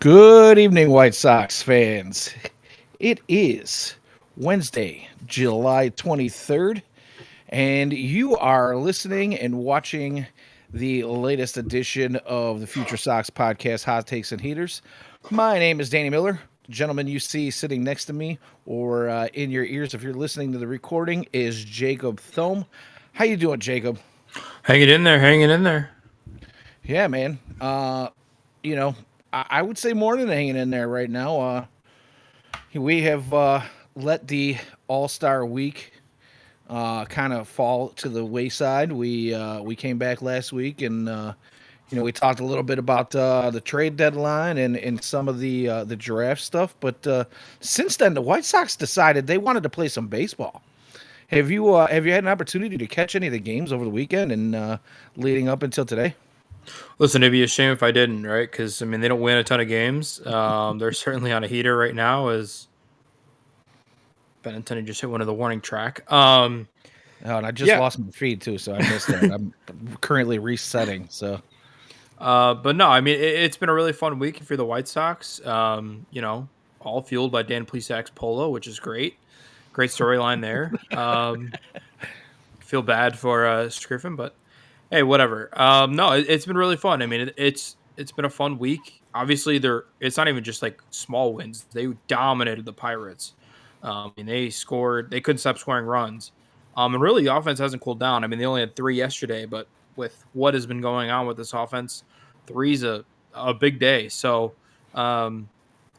Good evening, White Sox fans. It is Wednesday, July 23rd, and you are listening and watching the latest edition of the Future Sox podcast, Hot Takes and Heaters. My name is Danny Miller. The gentleman you see sitting next to me or in your ears if you're listening to the recording is Jacob Thome. How you doing, Jacob? Hanging in there, hanging in there. Yeah, man. You know, I would say more than hanging in there right now. We have let the All Star Week kind of fall to the wayside. We came back last week, and we talked a little bit about the trade deadline and some of the draft stuff. But since then, the White Sox decided they wanted to play some baseball. Have you had an opportunity to catch any of the games over the weekend and leading up until today? Listen, it'd be a shame if I didn't, right? Because I mean, they don't win a ton of games. They're certainly on a heater right now. As Benintendi just hit one of the warning track. Oh, and I just Yeah. lost my feed too, so I missed that. I'm currently resetting. So But no, I mean, it's been a really fun week for the White Sox. All fueled by Dan Plesac's polo, which is great. Great storyline there. Feel bad for Scriffin, but hey, whatever. No, it's been really fun. I mean, it's been a fun week. Obviously, it's not even just like small wins. They dominated the Pirates. And they scored. They couldn't stop scoring runs. And really, the offense hasn't cooled down. I mean, they only had three yesterday, but with what has been going on with this offense, three's a big day. So um,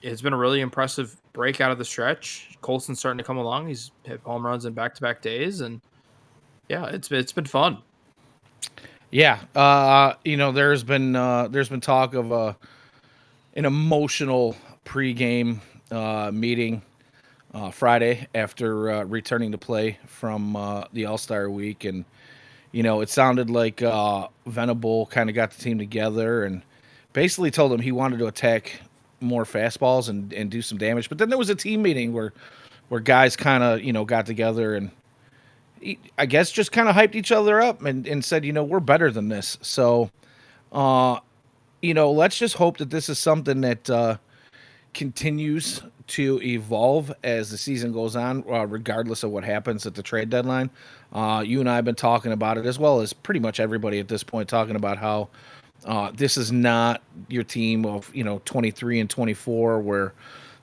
it's been a really impressive break out of the stretch. Colson's starting to come along. He's hit home runs in back-to-back days, and yeah, it's been fun. yeah, there's been talk of an emotional pregame meeting Friday after returning to play from the All Star Week, and it sounded like Venable kind of got the team together and basically told him he wanted to attack more fastballs and do some damage. But then there was a team meeting where guys kind of got together and I guess just kind of hyped each other up and said, we're better than this. So, uh, let's just hope that this is something that continues to evolve as the season goes on, regardless of what happens at the trade deadline. You and I have been talking about it, as well as pretty much everybody at this point, talking about how this is not your team of 23 and 24, where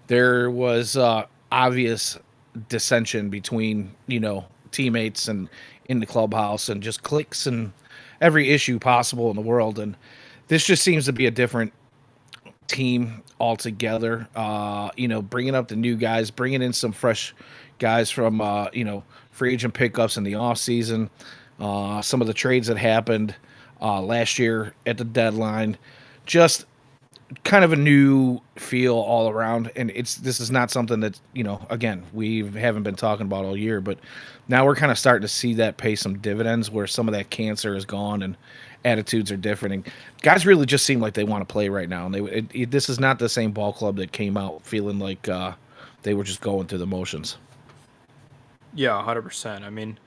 there was obvious dissension between teammates and in the clubhouse and just cliques and every issue possible in the world. And this just seems to be a different team altogether. Bringing up the new guys, bringing in some fresh guys from free agent pickups in the off season. Some of the trades that happened last year at the deadline, just kind of a new feel all around. And this is not something that again, we haven't been talking about all year, but now we're kind of starting to see that pay some dividends where some of that cancer is gone and attitudes are different, and guys really just seem like they want to play right now. And this is not the same ball club that came out feeling like they were just going through the motions. Yeah, 100%. I mean,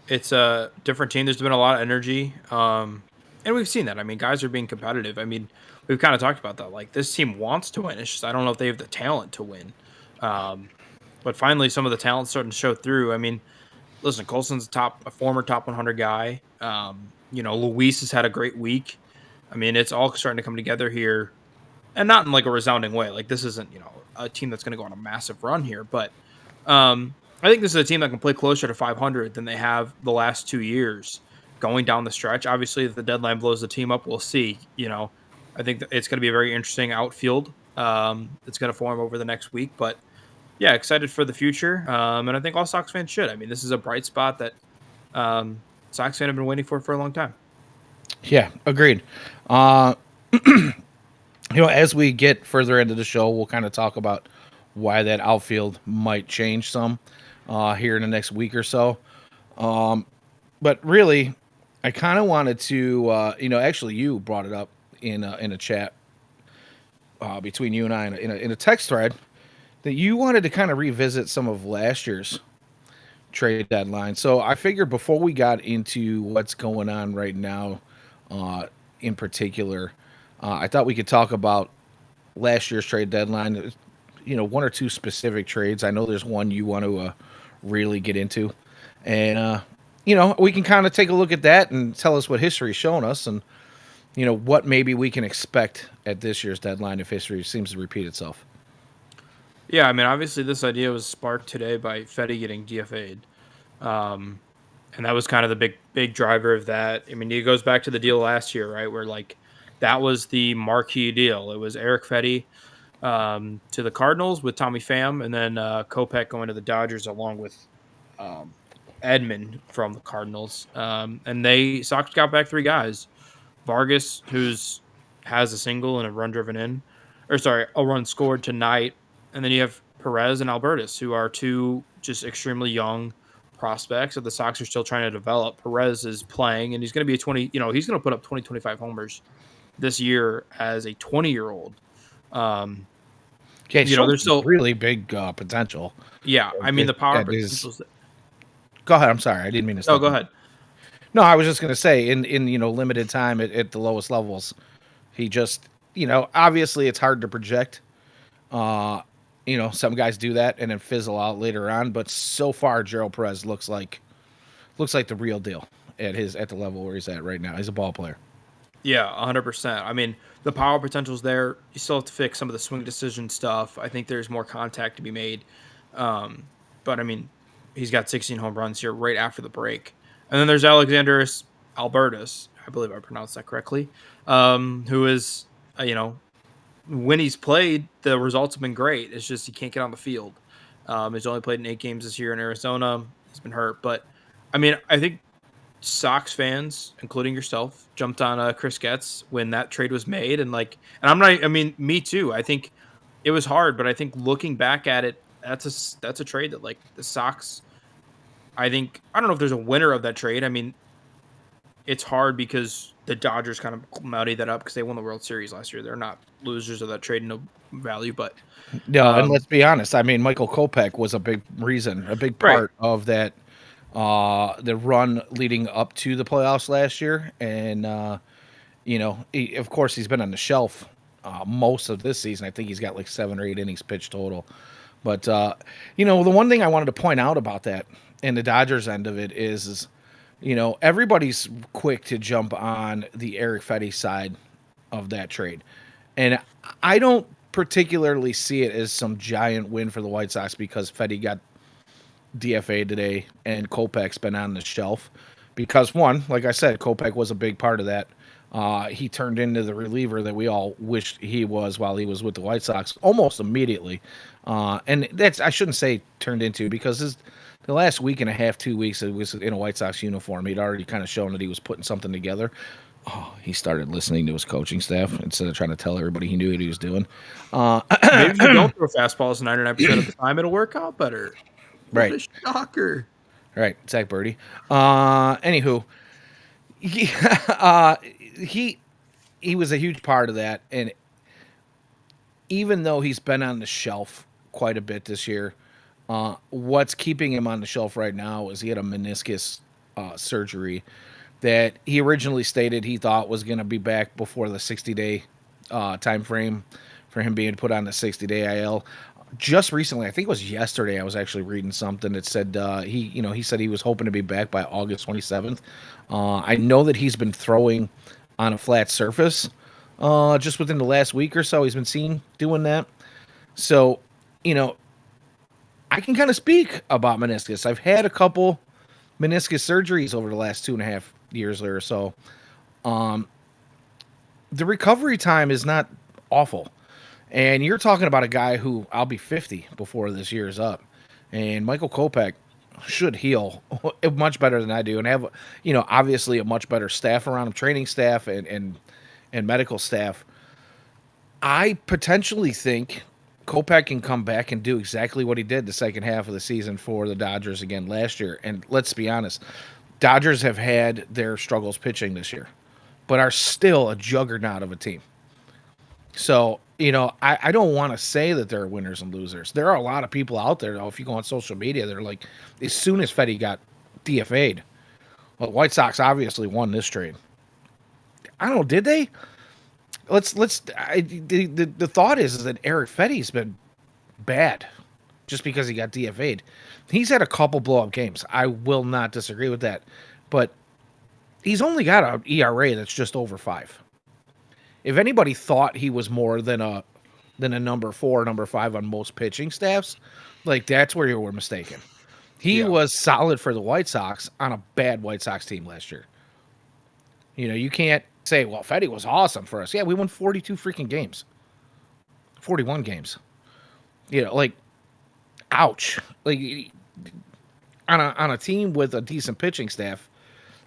it's a different team. There's been a lot of energy, and we've seen that. I mean, guys are being competitive. I mean, we've kind of talked about that. Like, this team wants to win. It's just I don't know if they have the talent to win. Um, but finally, some of the talent's starting to show through. I mean, listen, Colson's a former top 100 guy. Luis has had a great week. I mean, it's all starting to come together here, and not in like a resounding way. Like, this isn't a team that's going to go on a massive run here, but I think this is a team that can play closer to 500 than they have the last 2 years going down the stretch. Obviously, if the deadline blows the team up, we'll see. I think that it's going to be a very interesting outfield. It's going to form over the next week, but yeah, excited for the future. And I think all Sox fans should. I mean, this is a bright spot that Sox fans have been waiting for a long time. Yeah, agreed. uh as we get further into the show, we'll kind of talk about why that outfield might change some here in the next week or so. But really, I kind of wanted to, actually, you brought it up in a chat between you and I in a text thread that you wanted to kind of revisit some of last year's trade deadline. So I figured before we got into what's going on right now, in particular, I thought we could talk about last year's trade deadline. One or two specific trades. I know there's one you want to really get into, and we can kind of take a look at that and tell us what history's shown us, and what maybe we can expect at this year's deadline if history seems to repeat itself. Yeah, I mean, obviously this idea was sparked today by Fetty getting DFA'd. And that was kind of the big driver of that. I mean, it goes back to the deal last year, right? Where like that was the marquee deal. It was Eric Fetty to the Cardinals with Tommy Pham, and then Kopech going to the Dodgers along with um, Edman from the Cardinals. And Sox got back three guys: Vargas, who's has a single and a run driven in, or sorry, a run scored tonight, and then you have Perez and Albertus, who are two just extremely young prospects that the Sox are still trying to develop. Perez is playing, and he's going to be he's going to put up 25 homers this year as a 20-year-old. Yeah, There's still really big potential. Yeah, I mean the power. Go ahead. I'm sorry, I didn't mean to. Oh, go ahead. No, I was just going to say in limited time at the lowest levels, he just obviously it's hard to project. Some guys do that and then fizzle out later on, but so far Gerald Perez looks like the real deal at the level where he's at right now. He's a ball player. Yeah, 100%. I mean, the power potential's there. You still have to fix some of the swing decision stuff. I think there's more contact to be made. But I mean, he's got 16 home runs here right after the break. And then there's Alexander Albertus, I believe I pronounced that correctly, who is, when he's played, the results have been great. It's just he can't get on the field. He's only played in 8 games this year in Arizona. He's been hurt. But, I mean, I think Sox fans, including yourself, jumped on Chris Getz when that trade was made. And me too. I think it was hard, but I think looking back at it, that's a trade that like the Sox, I don't know if there's a winner of that trade. I mean, it's hard because the Dodgers kind of muddied that up because they won the World Series last year. They're not losers of that trade, no value, but no. And let's be honest. I mean, Michael Kopech was a big reason, a big part of that, the run leading up to the playoffs last year. And, of course, he's been on the shelf most of this season. I think he's got like 7 or 8 innings pitched total. But, the one thing I wanted to point out about that and the Dodgers end of it is everybody's quick to jump on the Eric Fetty side of that trade. And I don't particularly see it as some giant win for the White Sox because Fetty got DFA today and Kopech's been on the shelf. Because one, like I said, Kopech was a big part of that. He turned into the reliever that we all wished he was while he was with the White Sox almost immediately. And that's, I shouldn't say turned into, because the last week and a half, 2 weeks, it was in a White Sox uniform. He'd already kind of shown that he was putting something together. He started listening to his coaching staff instead of trying to tell everybody he knew what he was doing. Maybe if you don't throw fastballs 99% of the time, it'll work out better. Right. What a shocker. Right. Zach Birdie. Anywho, he was a huge part of that. And even though he's been on the shelf quite a bit this year, what's keeping him on the shelf right now is he had a meniscus surgery that he originally stated he thought was going to be back before the 60-day time frame for him being put on the 60-day IL. Just recently, I think it was yesterday, I was actually reading something that said he said he was hoping to be back by August 27th. I know that he's been throwing on a flat surface just within the last week or so. He's been seen doing that. So, I can kind of speak about meniscus. I've had a couple meniscus surgeries over the last 2.5 years or so. The recovery time is not awful. And you're talking about a guy who I'll be 50 before this year is up. And Michael Kopech should heal much better than I do and have, obviously a much better staff around him, training staff and medical staff. I potentially think Kopech can come back and do exactly what he did the second half of the season for the Dodgers again last year. And let's be honest, Dodgers have had their struggles pitching this year, but are still a juggernaut of a team. So, I don't want to say that there are winners and losers. There are a lot of people out there, though, if you go on social media, they're like, as soon as Fetty got DFA'd, well, the White Sox obviously won this trade. I don't know, did they? The thought is that Eric Fetty's been bad just because he got DFA'd. He's had a couple blow up games. I will not disagree with that, but he's only got an ERA that's just over 5. If anybody thought he was more than a number 4, number 5 on most pitching staffs, like that's where you were mistaken. He Yeah. was solid for the White Sox on a bad White Sox team last year. You know, you can't say, well, Fetty was awesome for us. Yeah, we won 42 freaking games. 41 games. You know, like, ouch. Like, on a team with a decent pitching staff,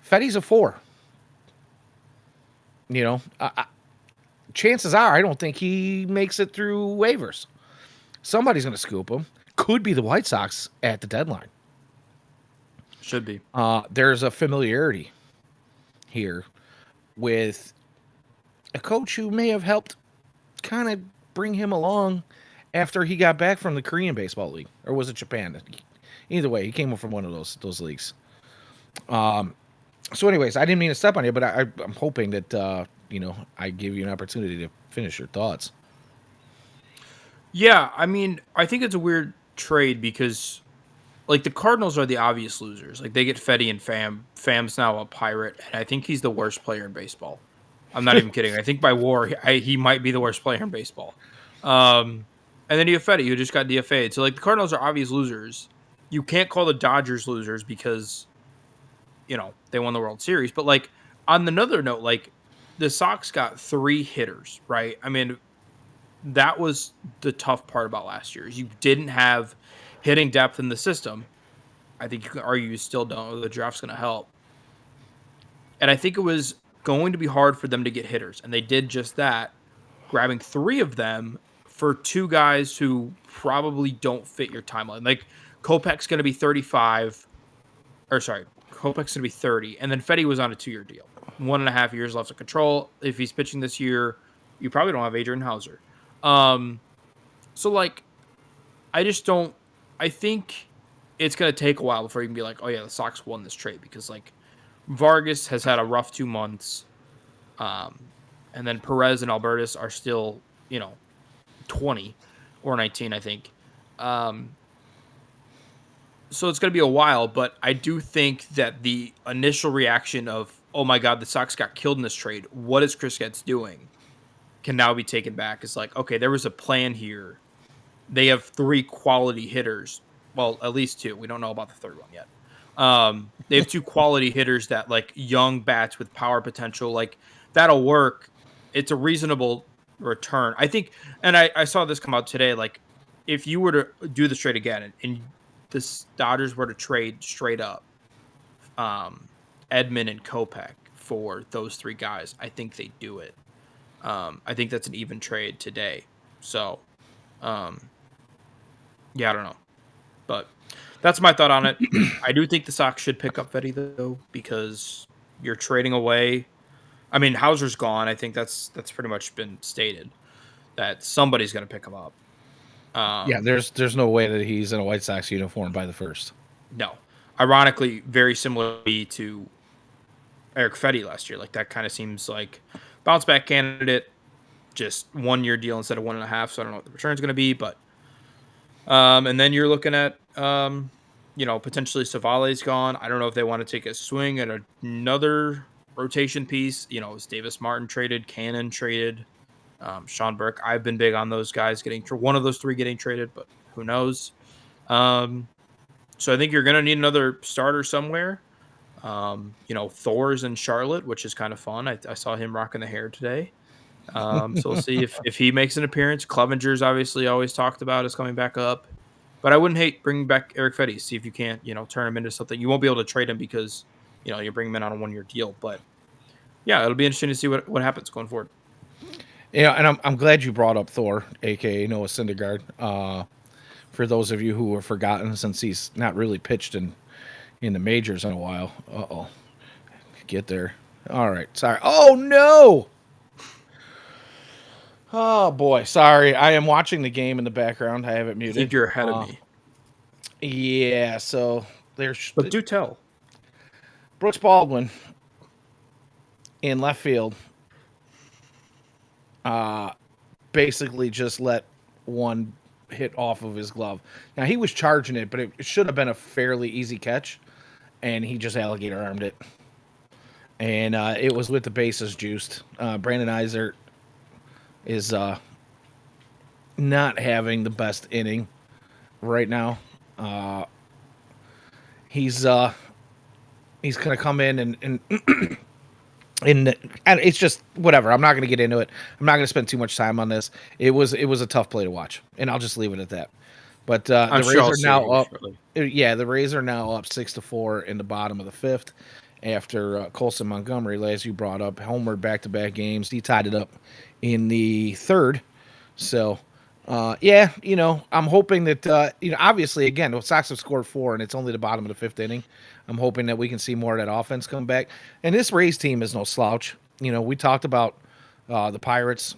Fetty's a 4. You know, chances are I don't think he makes it through waivers. Somebody's going to scoop him. Could be the White Sox at the deadline. Should be. There's a familiarity here with a coach who may have helped kind of bring him along after he got back from the Korean Baseball League. Or was it Japan? Either way, he came from one of those leagues. So anyways, I didn't mean to step on you, but I'm hoping that, I give you an opportunity to finish your thoughts. Yeah, I mean, I think it's a weird trade because, like, the Cardinals are the obvious losers. Like, they get Fetty and Pham. Pham's now a Pirate, and I think he's the worst player in baseball. I'm not even kidding. I think by WAR, he might be the worst player in baseball. And then you have Fetty, who just got DFA'd. So, like, the Cardinals are obvious losers. You can't call the Dodgers losers because, they won the World Series. But, like, on another note, like, the Sox got 3 hitters, right? I mean, that was the tough part about last year. Is you didn't have hitting depth in the system. I think you can argue you still don't. The draft's going to help. And I think it was going to be hard for them to get hitters. And they did just that, grabbing 3 of them for 2 guys who probably don't fit your timeline. Like, Kopech's going to be 35. Kopech's going to be 30. And then Fetty was on a 2-year deal. 1.5 years left of control. If he's pitching this year, you probably don't have Adrian Hauser. So, like, I think it's going to take a while before you can be like, oh, yeah, the Sox won this trade because, like, Vargas has had a rough 2 months. And then Perez and Albertus are still, 20 or 19, I think. So it's going to be a while, but I do think that the initial reaction of, oh my God, the Sox got killed in this trade. What is Chris Getz doing? Can now be taken back. It's like, okay, there was a plan here. They have 3 quality hitters. Well, at least 2. We don't know about the third one yet. They have 2 quality hitters that, like, young bats with power potential. Like, that'll work. It's a reasonable return. I think, and I saw this come out today, like, if you were to do this trade again and the Dodgers were to trade straight up Edman and Kopech for those 3 guys, I think they do it. I think that's an even trade today. So, yeah, I don't know. But that's my thought on it. I do think the Sox should pick up Fetty, though, because you're trading away. I mean, Hauser's gone. I think that's pretty much been stated that somebody's going to pick him up. Yeah, there's no way that he's in a White Sox uniform by the 1st. No. Ironically, very similar to Eric Fetty last year. Like, that kind of seems like bounce back candidate, just 1-year deal instead of 1.5. So I don't know what the return's going to be, but and then you're looking at potentially Savale's gone. I don't know if they want to take a swing at another rotation piece. Is Davis Martin traded, Cannon traded, Sean Burke. I've been big on those guys getting one of those 3 getting traded, but who knows? So I think you're going to need another starter somewhere. Thor's in Charlotte, which is kind of fun. I saw him rocking the hair today. So we'll see if he makes an appearance. Clevenger's obviously always talked about is coming back up. But I wouldn't hate bringing back Eric Fetty. See if you can't, turn him into something. You won't be able to trade him because, you bring him in on a 1-year deal. But, yeah, it'll be interesting to see what happens going forward. Yeah, and I'm glad you brought up Thor, a.k.a. Noah Syndergaard. For those of you who have forgotten, since he's not really pitched in the majors in a while. Uh-oh. Get there. All right. Sorry. Oh, no! Oh, boy. Sorry. I am watching the game in the background. I have it muted. I think you're ahead of me. Yeah, so there's... But do tell. Brooks Baldwin in left field basically just let one hit off of his glove. Now he was charging it, but it should have been a fairly easy catch, and he just alligator armed it. And it was with the bases juiced. Brandon Iser is not having the best inning right now. Uh, he's uh, he's gonna come in and it's just whatever. I'm not gonna get into it. I'm not gonna spend too much time on this. It was a tough play to watch, and I'll just leave it at that. But I'm the sure Rays I'll are see it now here up. shortly. Yeah, the Rays are now up 6-4 in the bottom of the fifth. After Colson Montgomery, as you brought up, homered back-to-back games, he tied it up in the third. So, yeah, I'm hoping that obviously, again, the Sox have scored 4, and it's only the bottom of the fifth inning. I'm hoping that we can see more of that offense come back. And this Rays team is no slouch. We talked about the Pirates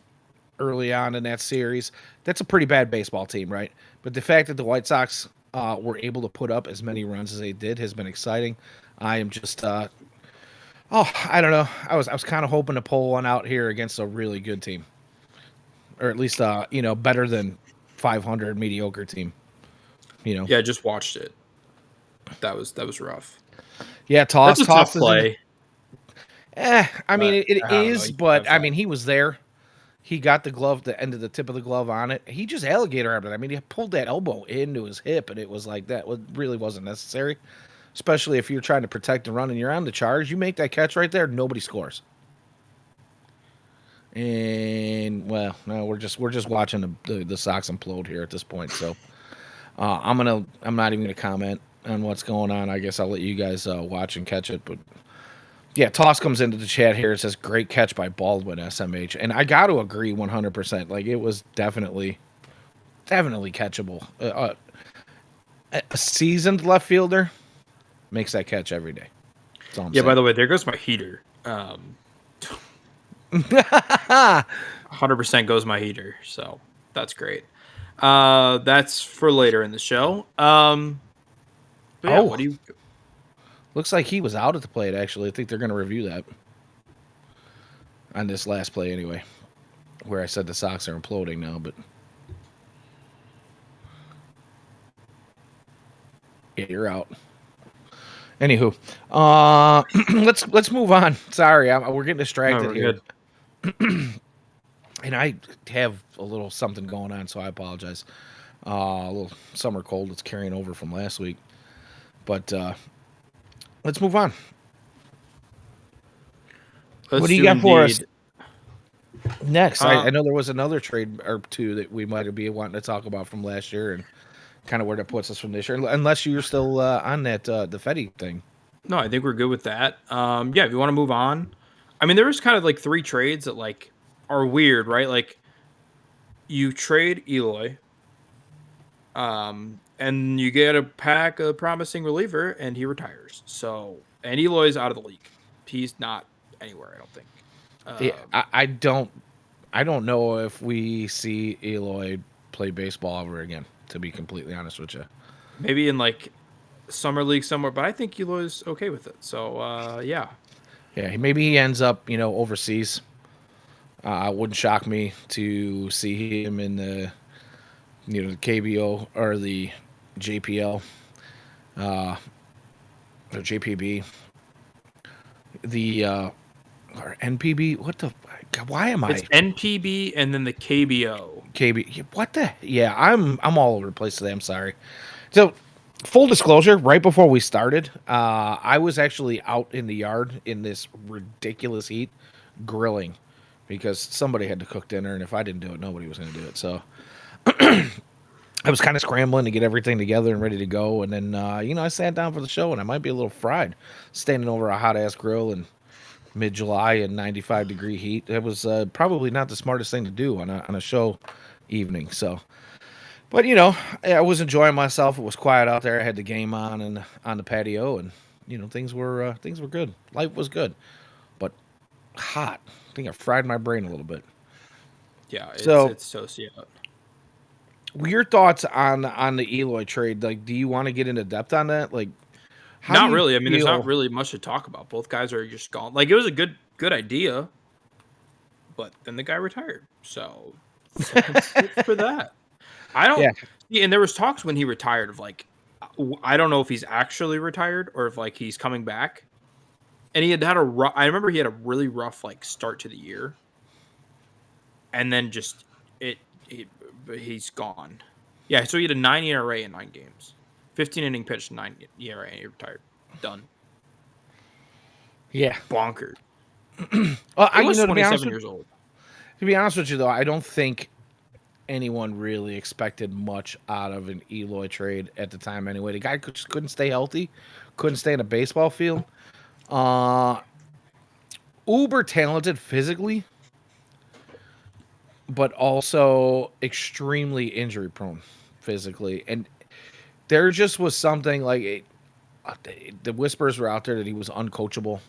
early on in that series. That's a pretty bad baseball team, right? But the fact that the White Sox were able to put up as many runs as they did has been exciting. I am just, I don't know. I was kind of hoping to pull one out here against a really good team, or at least, better than 500 mediocre team. Yeah, I just watched it. That was rough. Yeah, That's a Toss tough isn't. play, I mean, but it I don't know. is, You can't but have I that. mean, he was there. He got the glove, the end of the tip of the glove on it. He just alligator armed it. I mean, he pulled that elbow into his hip, and it was like that. It really wasn't necessary, especially if you're trying to protect the run and you're on the charge. You make that catch right there, nobody scores. And well, no, we're just watching the Sox implode here at this point. So I'm not even gonna comment on what's going on. I guess I'll let you guys watch and catch it. But yeah, Toss comes into the chat here. It says great catch by Baldwin SMH, and I got to agree 100%. Like it was definitely catchable. A seasoned left fielder makes that catch every day. That's all I'm Yeah, by saying. the way, there goes my heater. 100% goes my heater, so that's great. That's for later in the show. But yeah, what Oh, do you? looks like he was out at the plate. Actually, I think they're going to review that on this last play anyway, where I said the Sox are imploding now. But yeah, you're out. Anywho, let's move on. Sorry, we're getting No, distracted we're here, good. and I have a little something going on, so I apologize. A little summer cold that's carrying over from last week, but let's move on. What Let's do you do got for us indeed. next? I know there was another trade or two that we might be wanting to talk about from last year, and kind of where that puts us from this year. Unless you're still on that the Fetty thing. No, I think we're good with that. Yeah, if you want to move on, I mean, there was kind of like 3 trades that like are weird, right? Like you trade Eloy, and you get a pack of promising reliever, and he retires. So, and Eloy's out of the league. He's not anywhere, I don't think. Yeah, I don't know if we see Eloy play baseball ever again. To be completely honest with you. Maybe in like summer league somewhere, but I think Eloy's okay with it. So, yeah. Yeah, maybe he ends up overseas. Wouldn't shock me to see him in the KBO or the JPL, or JPB, the or NPB. What the? Why am It's I NPB and then the KBO. KB? What the? Yeah, I'm all over the place today. I'm sorry. So, full disclosure, right before we started, I was actually out in the yard in this ridiculous heat, grilling, because somebody had to cook dinner, and if I didn't do it, nobody was going to do it. So I was kind of scrambling to get everything together and ready to go, and then I sat down for the show, and I might be a little fried, standing over a hot ass grill in mid-July in 95-degree heat. It was probably not the smartest thing to do on a show evening. So. But I was enjoying myself. It was quiet out there. I had the game on the patio, and things were good. Life was good, but hot. I think I fried my brain a little bit. Yeah, So, it's toasty out. your thoughts on the Eloy trade? Like, do you want to get into depth on that? Like, how do Not you really. I mean, there's not feel? really much to talk about. Both guys are just gone. Like it was a good idea, but then the guy retired. So thanks for that. I don't. Yeah. Yeah, and there was talks when he retired of like, I don't know if he's actually retired or if like he's coming back. And he had a rough. I remember he had a really rough like start to the year, and then just he's gone. Yeah, so he had a 9 ERA in 9 games, 15 inning pitch, 9 ERA, and he retired. Done. Yeah. Bonkers. Well, He was to be honest 27 with, years old. to be honest with you though, I don't think anyone really expected much out of an Eloy trade at the time. Anyway, the guy just couldn't stay healthy, couldn't stay in a baseball field. Uh, Uber talented physically, but also extremely injury prone physically, and there just was something like the whispers were out there that he was uncoachable.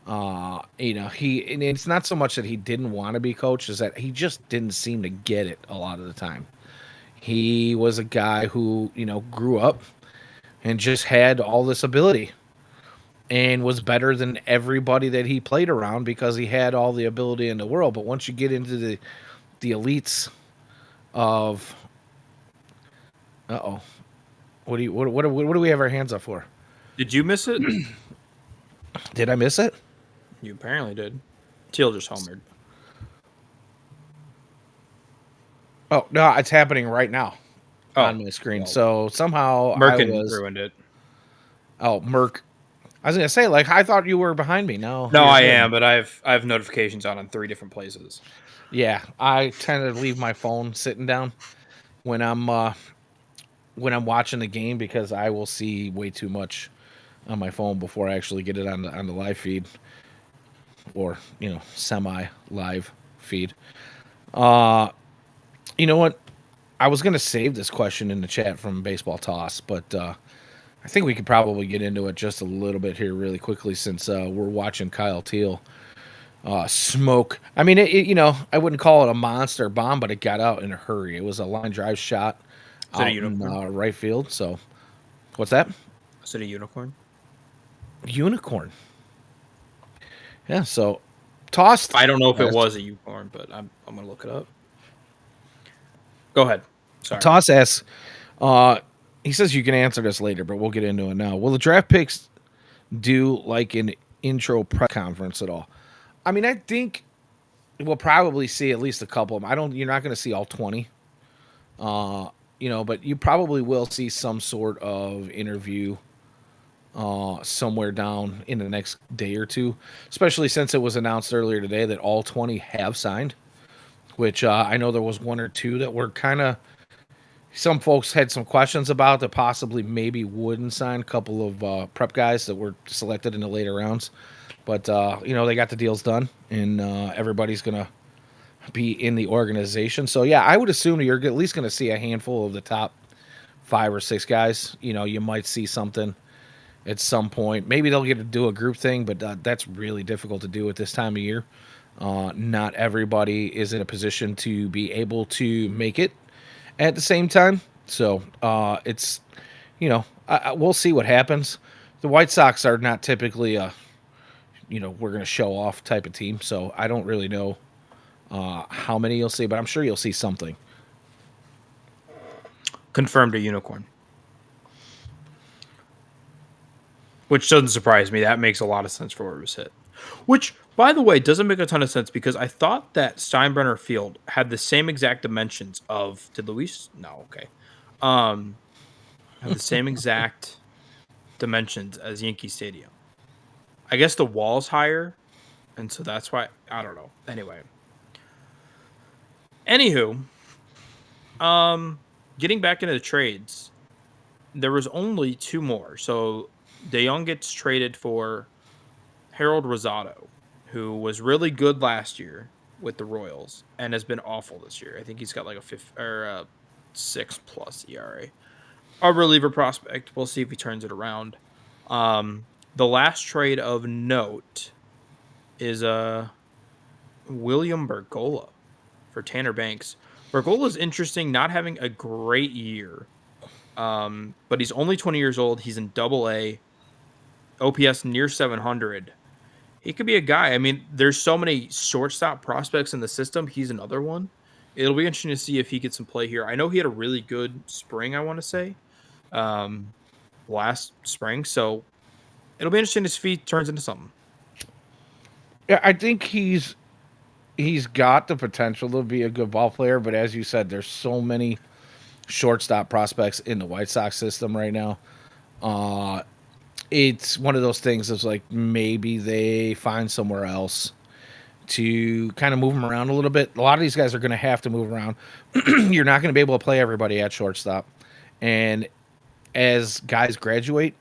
And it's not so much that he didn't want to be coached, is that he just didn't seem to get it a lot of the time. He was a guy who, grew up and just had all this ability and was better than everybody that he played around because he had all the ability in the world. But once you get into the elites of, what do we have our hands up for? Did you miss it? Did I miss it? You apparently did. Teal just homered. Oh no, it's happening right now on my screen. Well, so somehow Merkin ruined it. Oh, Merk. I was gonna say, like, I thought you were behind me. No, I am, but I have notifications on 3 different places. Yeah, I tend to leave my phone sitting down when I'm watching the game because I will see way too much on my phone before I actually get it on the live feed or semi live feed. You know what? I was gonna save this question in the chat from Baseball Toss, but I think we could probably get into it just a little bit here really quickly since we're watching Kyle Teal smoke. I mean, I wouldn't call it a monster bomb, but it got out in a hurry. It was a line drive shot out in right field. So, what's that? Is it a unicorn? Unicorn. Yeah. So, tossed. I don't know if it was a unicorn, but I'm gonna look it up. Go ahead. Sorry. Toss asks. He says you can answer this later, but we'll get into it now. Will the draft picks do like an intro press conference at all? I mean, I think we'll probably see at least a couple of them. You're not going to see all 20, but you probably will see some sort of interview somewhere down in the next day or two, especially since it was announced earlier today that all 20 have signed, which I know there was 1 or 2 that were kind of, some folks had some questions about that possibly maybe wouldn't sign. A couple of prep guys that were selected in the later rounds. But, they got the deals done, and everybody's going to be in the organization. So, yeah, I would assume you're at least going to see a handful of the top 5 or 6 guys. You might see something at some point. Maybe they'll get to do a group thing, but that's really difficult to do at this time of year. Not everybody is in a position to be able to make it at the same time. So, it's, we'll see what happens. The White Sox are not typically we're going to show off type of team. So I don't really know how many you'll see, but I'm sure you'll see something. Confirmed a unicorn. Which doesn't surprise me. That makes a lot of sense for where it was hit. Which, by the way, doesn't make a ton of sense because I thought that Steinbrenner Field had the same exact dimensions of... Did Luis? No, okay. Had the same exact dimensions as Yankee Stadium. I guess the wall's higher, and so that's why... I don't know. Anyway. Anywho, getting back into the trades, there was only 2 more. So DeYoung gets traded for Harold Rosado, who was really good last year with the Royals and has been awful this year. I think he's got like a 6+ ERA. A reliever prospect. We'll see if he turns it around. The last trade of note is William Bergolla for Tanner Banks. Bergola's interesting, not having a great year, but he's only 20 years old. He's in Double-A, OPS near 700. he could be a guy. I mean, there's so many shortstop prospects in the system. He's another one. It'll be interesting to see if he gets some play here. I know he had a really good spring, I want to say, um, last spring. So it'll be interesting to see if he turns into something. Yeah, I think he's got the potential to be a good ball player, but as you said, there's so many shortstop prospects in the White Sox system right now. Uh, it's one of those things that's like maybe they find somewhere else to kind of move them around a little bit. A lot of these guys are going to have to move around. You're not going to be able to play everybody at shortstop. And as guys graduate,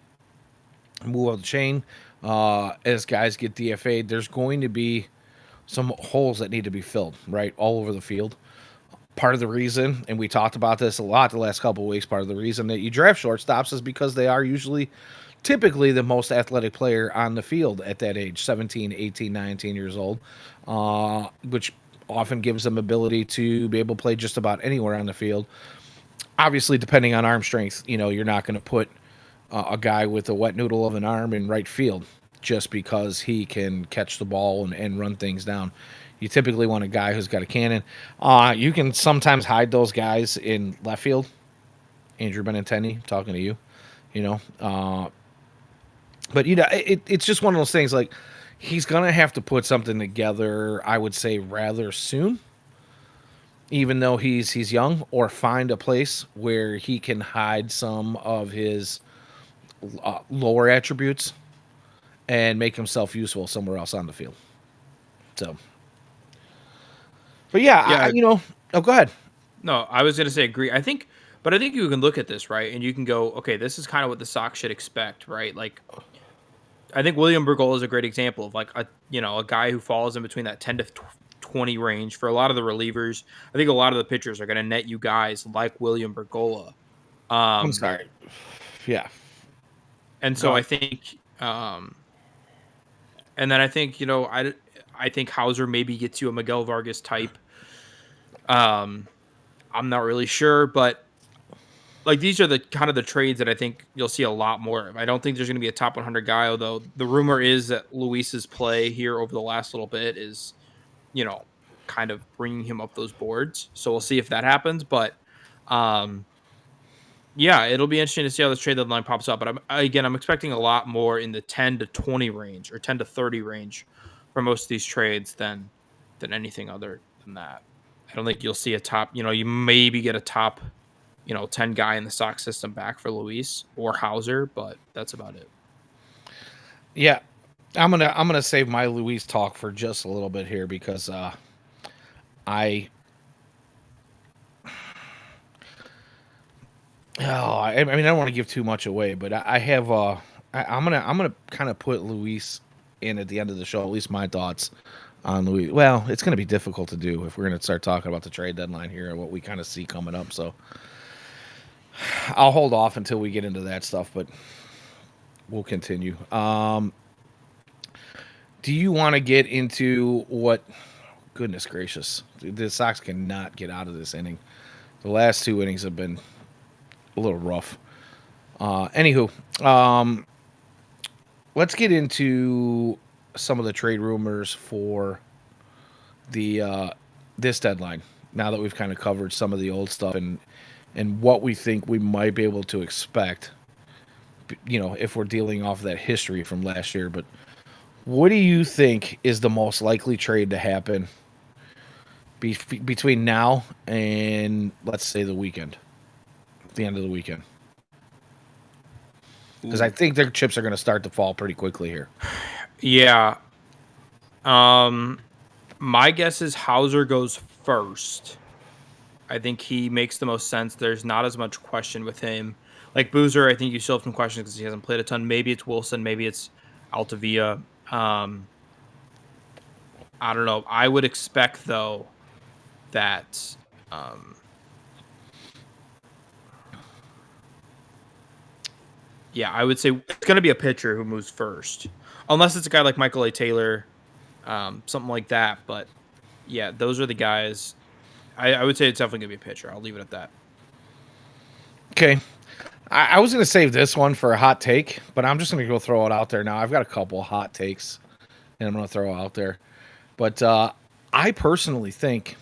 move up the chain, as guys get DFA'd, there's going to be some holes that need to be filled, right, all over the field. Part of the reason, and we talked about this a lot the last couple of weeks, part of the reason that you draft shortstops is because they are usually typically the most athletic player on the field at that age, 17, 18, 19 years old, which often gives them ability to be able to play just about anywhere on the field. Obviously, depending on arm strength, you're not going to put a guy with a wet noodle of an arm in right field just because he can catch the ball and run things down. You typically want a guy who's got a cannon. You can sometimes hide those guys in left field. Andrew Benintendi, talking to you, you know. But it's just one of those things. Like he's gonna have to put something together. I would say rather soon, even though he's young, or find a place where he can hide some of his lower attributes and make himself useful somewhere else on the field. So, but yeah, Yeah. oh, go ahead. No, I was going to say agree. But I think you can look at this, right? And you can go, okay, this is kind of what the Sox should expect, right? Like, I think William Bergolla is a great example of like a guy who falls in between that 10 to 20 range. For a lot of the relievers, I think a lot of the pitchers are going to net you guys like William Bergolla. I'm sorry. Yeah. And so I think, and then I think, I think Hauser maybe gets you a Miguel Vargas type. I'm not really sure, but like these are the kind of the trades that I think you'll see a lot more of. I don't think there's going to be a top 100 guy, although the rumor is that Luis's play here over the last little bit is, kind of bringing him up those boards. So we'll see if that happens. But yeah, it'll be interesting to see how this trade deadline pops up. But I'm expecting a lot more in the 10 to 20 range or 10 to 30 range for most of these trades than anything other than that. I don't think you'll see a top, you maybe get a top, 10 guy in the Sox system back for Luis or Hauser, but that's about it. Yeah. I'm gonna save my Luis talk for just a little bit here because I mean I don't want to give too much away, but I have I'm gonna kind of put Luis in at the end of the show, at least my thoughts on Luis. Well, it's gonna be difficult to do if we're gonna start talking about the trade deadline here and what we kind of see coming up. So I'll hold off until we get into that stuff, but we'll continue. Do you want to get into what? Goodness gracious, the Sox cannot get out of this inning. The last two innings have been a little rough. Anywho, let's get into some of the trade rumors for the this deadline. Now that we've kind of covered some of the old stuff and what we think we might be able to expect, if we're dealing off of that history from last year. But what do you think is the most likely trade to happen between now and, let's say, the weekend, the end of the weekend? Because I think their chips are going to start to fall pretty quickly here. Yeah. My guess is Hauser goes first. I think he makes the most sense. There's not as much question with him. Like Boozer, I think you still have some questions because he hasn't played a ton. Maybe it's Wilson. Maybe it's Altavia. I don't know. I would expect, though, that I would say it's going to be a pitcher who moves first. Unless it's a guy like Michael A. Taylor, something like that. But, yeah, those are the guys. I would say it's definitely going to be a pitcher. I'll leave it at that. Okay. I was going to save this one for a hot take, but I'm just going to go throw it out there now. I've got a couple hot takes and I'm going to throw out there. But I personally think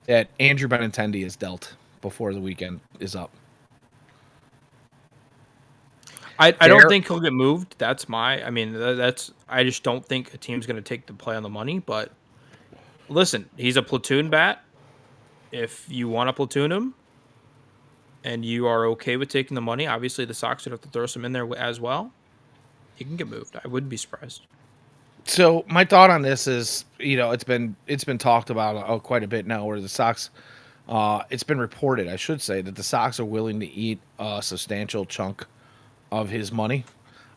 that Andrew Benintendi is dealt before the weekend is up. I don't think he'll get moved. That's I just don't think a team's going to take the play on the money. But listen, he's a platoon bat. If you want to platoon him and you are okay with taking the money, obviously the Sox would have to throw some in there as well. He can get moved. I wouldn't be surprised. So my thought on this is, it's been talked about quite a bit now, where the Sox, it's been reported, I should say, that the Sox are willing to eat a substantial chunk of his money.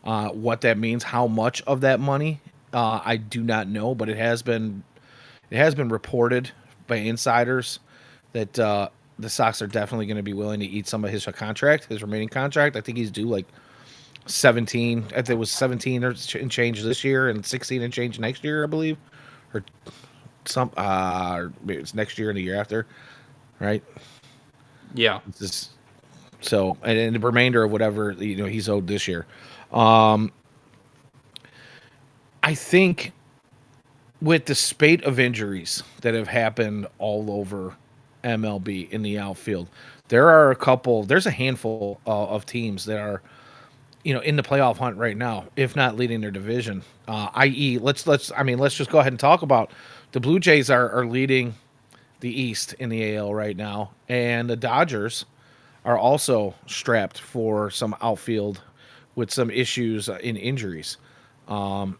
What that means, how much of that money, I do not know, but it has been reported by insiders that the Sox are definitely going to be willing to eat some of his contract, his remaining contract. I think he's due like 17. I think it was 17 or and change this year, and 16 and change next year, I believe, or some. Maybe it's next year and the year after, right? Yeah. So, and the remainder of whatever he's owed this year. I think with the spate of injuries that have happened all over MLB in the outfield, there's a handful of teams that are, in the playoff hunt right now, if not leading their division. I.e., let's just go ahead and talk about the Blue Jays are leading the East in the AL right now, and the Dodgers are also strapped for some outfield with some issues in injuries. Dalton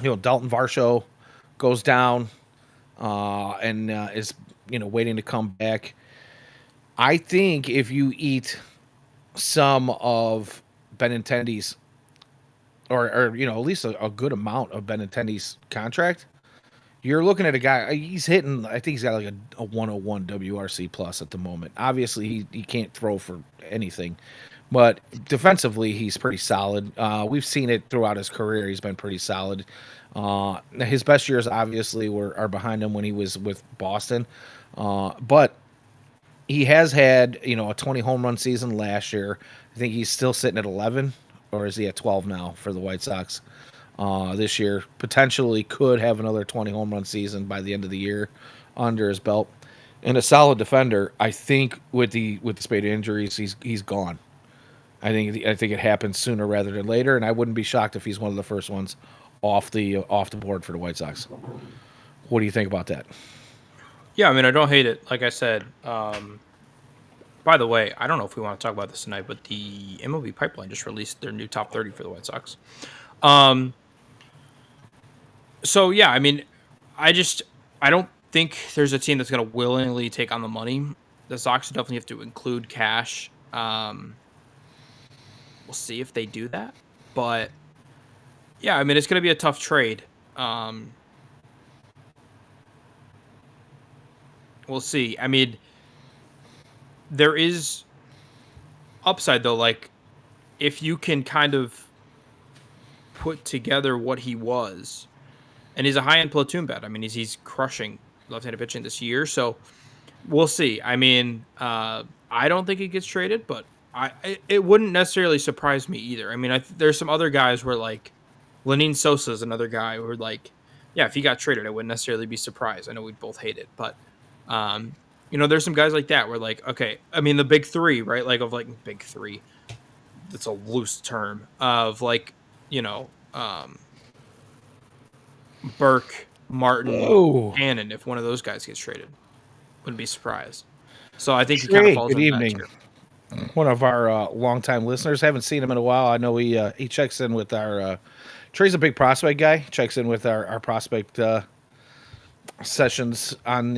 Varsho goes down and is waiting to come back. I think if you eat some of Benintendi's, or at least a good amount of Benintendi's contract, you're looking at a guy. He's hitting. I think he's got like a 101 WRC plus at the moment. Obviously, he can't throw for anything, but defensively, he's pretty solid. We've seen it throughout his career. He's been pretty solid. His best years obviously are behind him when he was with Boston, but he has had a 20 home run season last year. I think he's still sitting at 11, or is he at 12 now for the White Sox? This year potentially could have another 20 home run season by the end of the year under his belt, and a solid defender. I think with the spate of injuries, he's gone. I think it happens sooner rather than later, and I wouldn't be shocked if he's one of the first ones off the board for the White Sox. What do you think about that? Yeah, I don't hate it. Like I said, by the way, I don't know if we want to talk about this tonight, but the MLB Pipeline just released their new top 30 for the White Sox. So yeah, I don't think there's a team that's going to willingly take on the money. The Sox definitely have to include cash. We'll see if they do that, but yeah, it's going to be a tough trade. We'll see. There is upside though. Like, if you can kind of put together what he was, and he's a high-end platoon bat. He's crushing left-handed pitching this year, so we'll see. I don't think he gets traded, but it wouldn't necessarily surprise me either. There's some other guys where, like, Lenyn Sosa is another guy who, like, yeah, if he got traded, I wouldn't necessarily be surprised. I know we'd both hate it, but there's some guys like that where, like, okay, the big three, right? Like, big three. That's a loose term of, like, Burke, Martin, Cannon. If one of those guys gets traded, wouldn't be surprised. So I think he kind of falls in that tier. One of our longtime listeners. Haven't seen him in a while. I know he checks in with our. Trey's a big prospect guy. Checks in with our prospect sessions on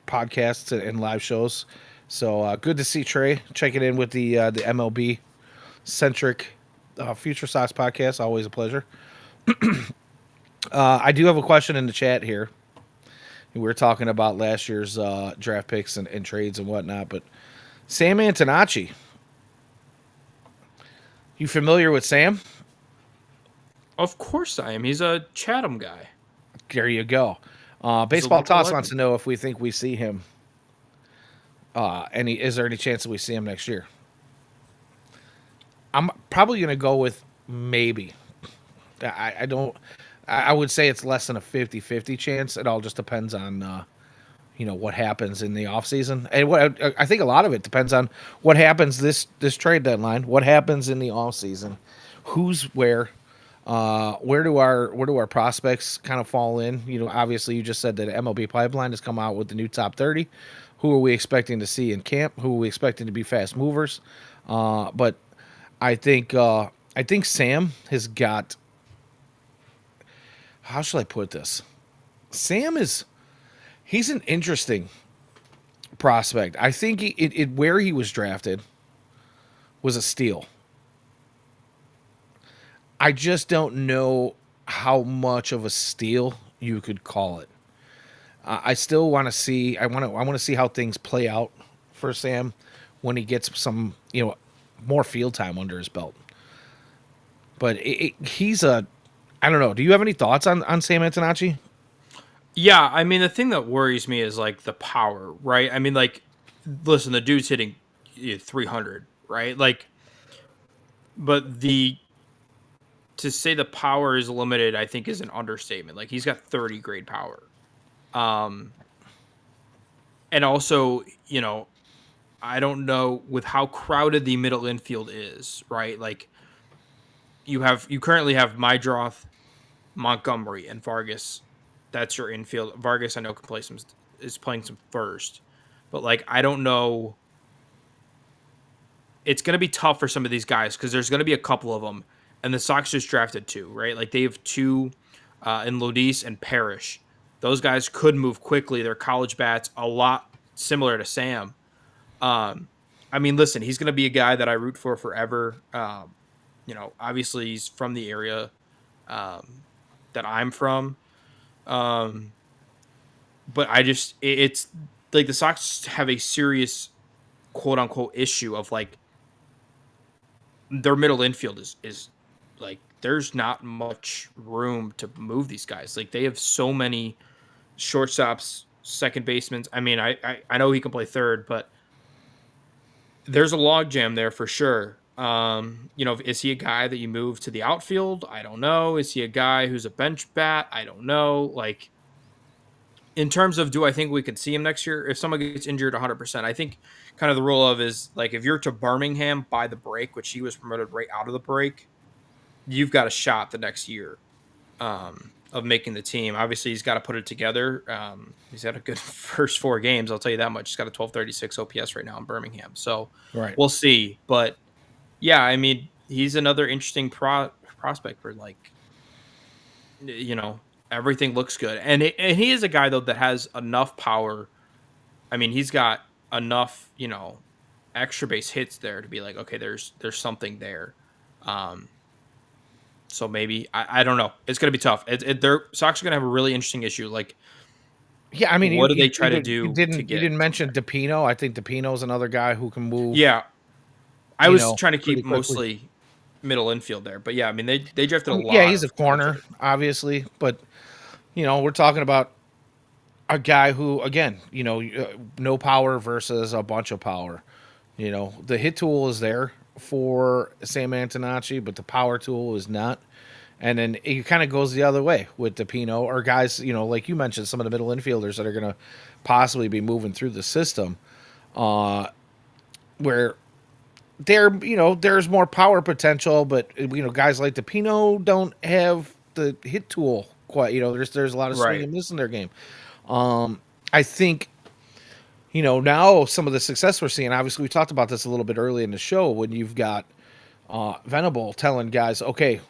podcasts and live shows. So good to see Trey checking in with the MLB centric FutureSox podcast. Always a pleasure. I do have a question in the chat here. We were talking about last year's draft picks and trades and whatnot, but Sam Antonacci. You familiar with Sam? Of course I am. He's a Chatham guy. There you go. Baseball Toss wants to know if we think we see him. Is there any chance that we see him next year? I'm probably going to go with maybe. I don't. I would say it's less than a 50-50 chance. It all just depends on what happens in the offseason. And what I think a lot of it depends on what happens this trade deadline, what happens in the offseason, who's where do our prospects kind of fall in? Obviously you just said that MLB Pipeline has come out with the new top 30. Who are we expecting to see in camp? Who are we expecting to be fast movers? But I think Sam has got, how should I put this? Sam is he's an interesting prospect. I think where he was drafted was a steal. I just don't know how much of a steal you could call it. I still want to see. I want to see how things play out for Sam when he gets some more field time under his belt. But he's a. I don't know. Do you have any thoughts on Sam Antonacci? Yeah, I mean, the thing that worries me is like the power, right? I mean, like, listen, the dude's hitting 300, right? Like, but the to say the power is limited, I think, is an understatement. Like, he's got 30 grade power. Um, and also, I don't know with how crowded the middle infield is, right? Like, you currently have Mydroth, Montgomery, and Vargas. That's your infield. Vargas, I know, can play some, is playing some first, but like, I don't know. It's going to be tough for some of these guys because there's going to be a couple of them, and the Sox just drafted two, right? Like, they have two in Lodis and Parrish. Those guys could move quickly. They're college bats, a lot similar to Sam. I mean, listen, he's going to be a guy that I root for forever. Obviously he's from the area that I'm from. But it's like the Sox have a serious quote unquote issue of like their middle infield is like there's not much room to move these guys. Like, they have so many shortstops, second basemen. I mean, I know he can play third, but there's a logjam there for sure. Is he a guy that you move to the outfield? I don't know. Is he a guy who's a bench bat? I don't know. Like, in terms of, do I think we could see him next year? If someone gets injured 100%, I think kind of the rule of is like, if you're to Birmingham by the break, which he was promoted right out of the break, you've got a shot the next year of making the team. Obviously, he's got to put it together. He's had a good first 4 games. I'll tell you that much. He's got a 1236 OPS right now in Birmingham. So Right. we'll see. But yeah, I mean, he's another interesting prospect for like, everything looks good. And he is a guy, though, that has enough power. I mean, he's got enough, extra base hits there to be like, okay, there's something there. So maybe I don't know. It's going to be tough. Their Sox are going to have a really interesting issue. Like, Yeah, I mean, what do they try to you do to didn't you get didn't mention DePino. I think DePino's another guy who can move. Yeah, I was trying to pretty keep quickly. mostly middle infield there, but yeah, I mean, they drafted a Yeah, lot he's a of corner, outfielders. obviously, but we're talking about a guy who, again, no power versus a bunch of power. The hit tool is there for Sam Antonacci, but the power tool is not. And then it kind of goes the other way with DePino or guys, like you mentioned, some of the middle infielders that are going to possibly be moving through the system, where there's more power potential, but guys like DePino don't have the hit tool quite. There's a lot of swing Right. and miss in their game. I think now some of the success we're seeing. Obviously, we talked about this a little bit early in the show when you've got Venable telling guys, okay,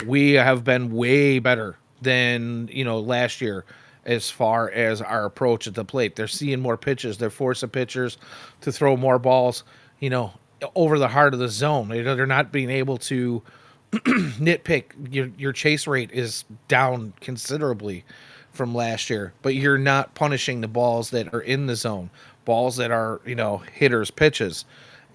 we have been way better than last year as far as our approach at the plate. They're seeing more pitches. They're forcing pitchers to throw more balls, you know, over the heart of the zone. They're not being able to nitpick. Your chase rate is down considerably from last year, but you're not punishing the balls that are in the zone, balls that are hitters' pitches,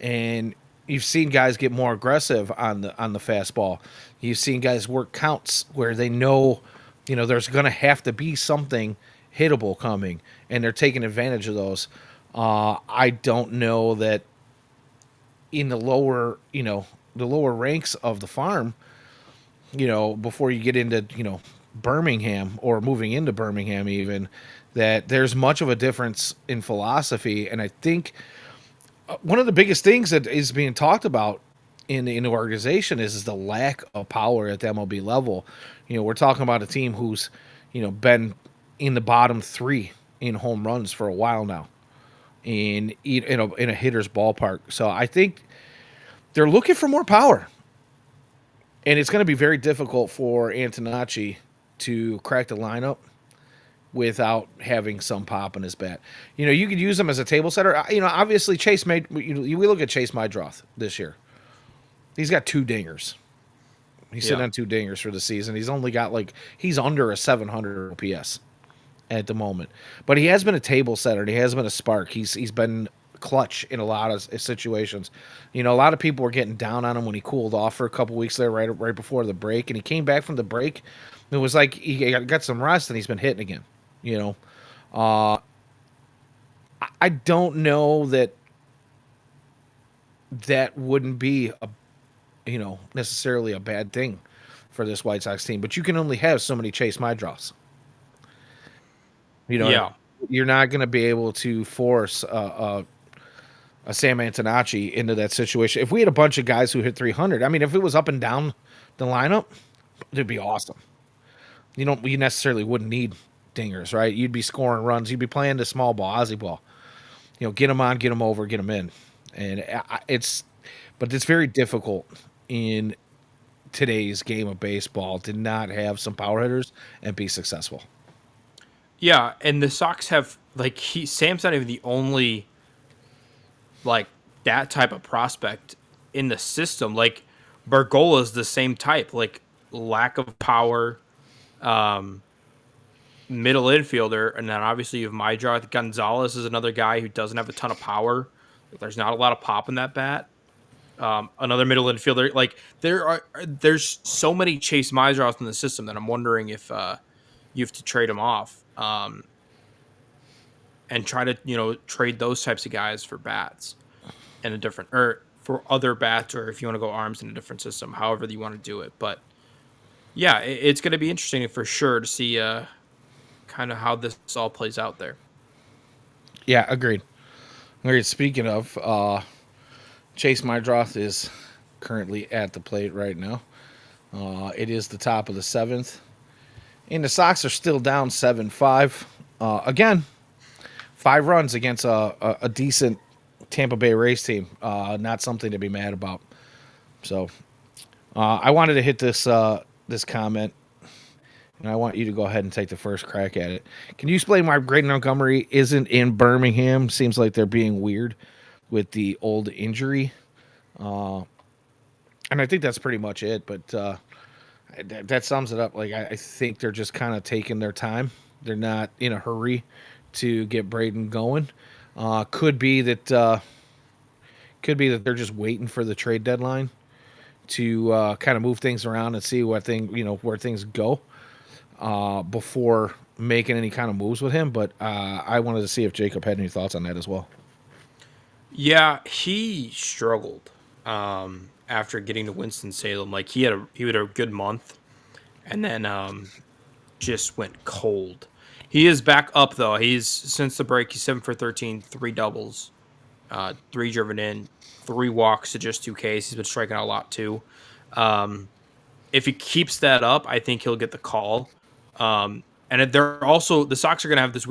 and you've seen guys get more aggressive on the fastball. You've seen guys work counts where they know, there's going to have to be something hittable coming, and they're taking advantage of those. I don't know that in the lower ranks of the farm, before you get into, Birmingham or moving into Birmingham even, that there's much of a difference in philosophy. And I think one of the biggest things that is being talked about in the organization is the lack of power at the MLB level. We're talking about a team who's, been in the bottom three in home runs for a while now in a hitter's ballpark. So I think they're looking for more power. And it's going to be very difficult for Antonacci to crack the lineup without having some pop in his bat. You could use him as a table setter. Obviously Chase made. We look at Chase Mydroth this year. He's got 2 dingers. He's sitting on 2 dingers for the season. He's only got he's under a 700 OPS at the moment, but he has been a table setter. And he has been a spark. He's been clutch in a lot of situations. A lot of people were getting down on him when he cooled off for a couple weeks there, right before the break, and he came back from the break. It was like he got some rest, and he's been hitting again. I don't know that wouldn't be necessarily a bad thing for this White Sox team, but you can only have so many Chase Mydroths. Yeah. You're not going to be able to force a Sam Antonacci into that situation. If we had a bunch of guys who hit 300, I mean, if it was up and down the lineup, it'd be awesome. You necessarily wouldn't need dingers, right? You'd be scoring runs. You'd be playing the small ball, Ozzy ball. Get them on, get them over, get them in. And it's very difficult in today's game of baseball to not have some power hitters and be successful. Yeah, and the Sox have Sam's not even the only that type of prospect in the system. Bergola is the same type, lack of power, middle infielder, and then obviously you have Mydroth. Gonzalez is another guy who doesn't have a ton of power. There's not a lot of pop in that bat. Another middle infielder. There's so many Chase Mydroth in the system that I'm wondering if you have to trade him off and try to trade those types of guys for bats and for other bats, or if you want to go arms in a different system, however you want to do it. But yeah, it's going to be interesting for sure to see kind of how this all plays out there. Yeah, agreed. Speaking of, Chase Mydroth is currently at the plate right now. It is the top of the 7th. And the Sox are still down 7-5. Again, 5 runs against a decent Tampa Bay Rays team. Not something to be mad about. So I wanted to hit this comment, and I want you to go ahead and take the first crack at it. Can you explain why Braden Montgomery isn't in Birmingham? Seems like they're being weird with the old injury. And I think that's pretty much it. But that sums it up. I think they're just kind of taking their time. They're not in a hurry to get Braden going. Could be that they're just waiting for the trade deadline to kind of move things around and see where things go before making any kind of moves with him. But I wanted to see if Jacob had any thoughts on that as well. Yeah, he struggled after getting to Winston-Salem. He had a good month, and then just went cold. He is back up though. Since the break, he's 7 for 13, 3 doubles, 3 driven in, 3 walks to just 2 Ks. He's been striking out a lot too. If he keeps that up, I think he'll get the call. And they're also, the Sox are going to have this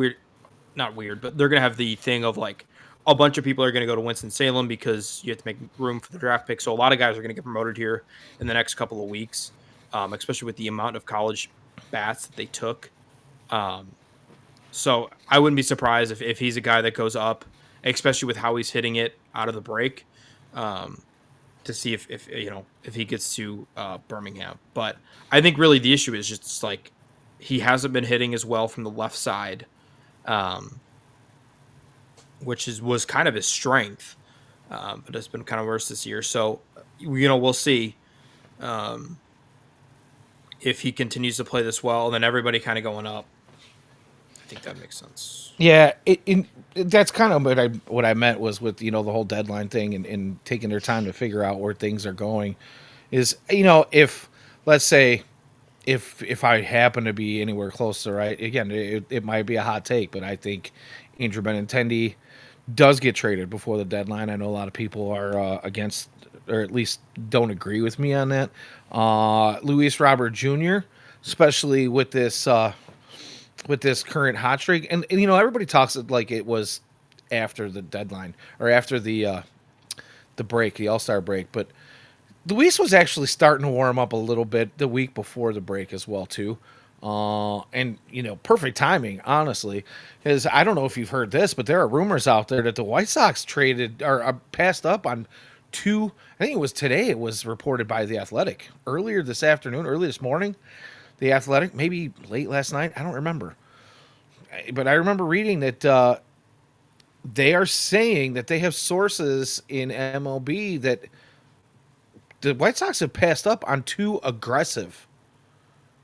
not weird, but they're going to have the thing of a bunch of people are going to go to Winston-Salem because you have to make room for the draft pick. So a lot of guys are going to get promoted here in the next couple of weeks, especially with the amount of college bats that they took. So I wouldn't be surprised if he's a guy that goes up, especially with how he's hitting it out of the break, to see if he gets to Birmingham. But I think really the issue is just he hasn't been hitting as well from the left side, which was kind of his strength, but it's been kind of worse this year. So we'll see if he continues to play this well, and then everybody kind of going up. I think that makes sense. Yeah, that's kind of what I meant was with the whole deadline thing and taking their time to figure out where things are going. Is if let's say if I happen to be anywhere closer, right? Again, it might be a hot take, but I think Andrew Benintendi does get traded before the deadline. I know a lot of people are against, or at least don't agree with me on that. Luis Robert Jr., especially with this current hot streak, and you know everybody talks like it was after the deadline or after the break, the All Star break, but Luis was actually starting to warm up a little bit the week before the break as well too. And you know, perfect timing, honestly, because I don't know if you've heard this, but there are rumors out there that the White Sox traded or passed up on two. I think it was today. It was reported by the Athletic earlier this afternoon, early this morning. The Athletic, maybe late last night. I don't remember, but I remember reading that they are saying that they have sources in MLB that the White Sox have passed up on two aggressive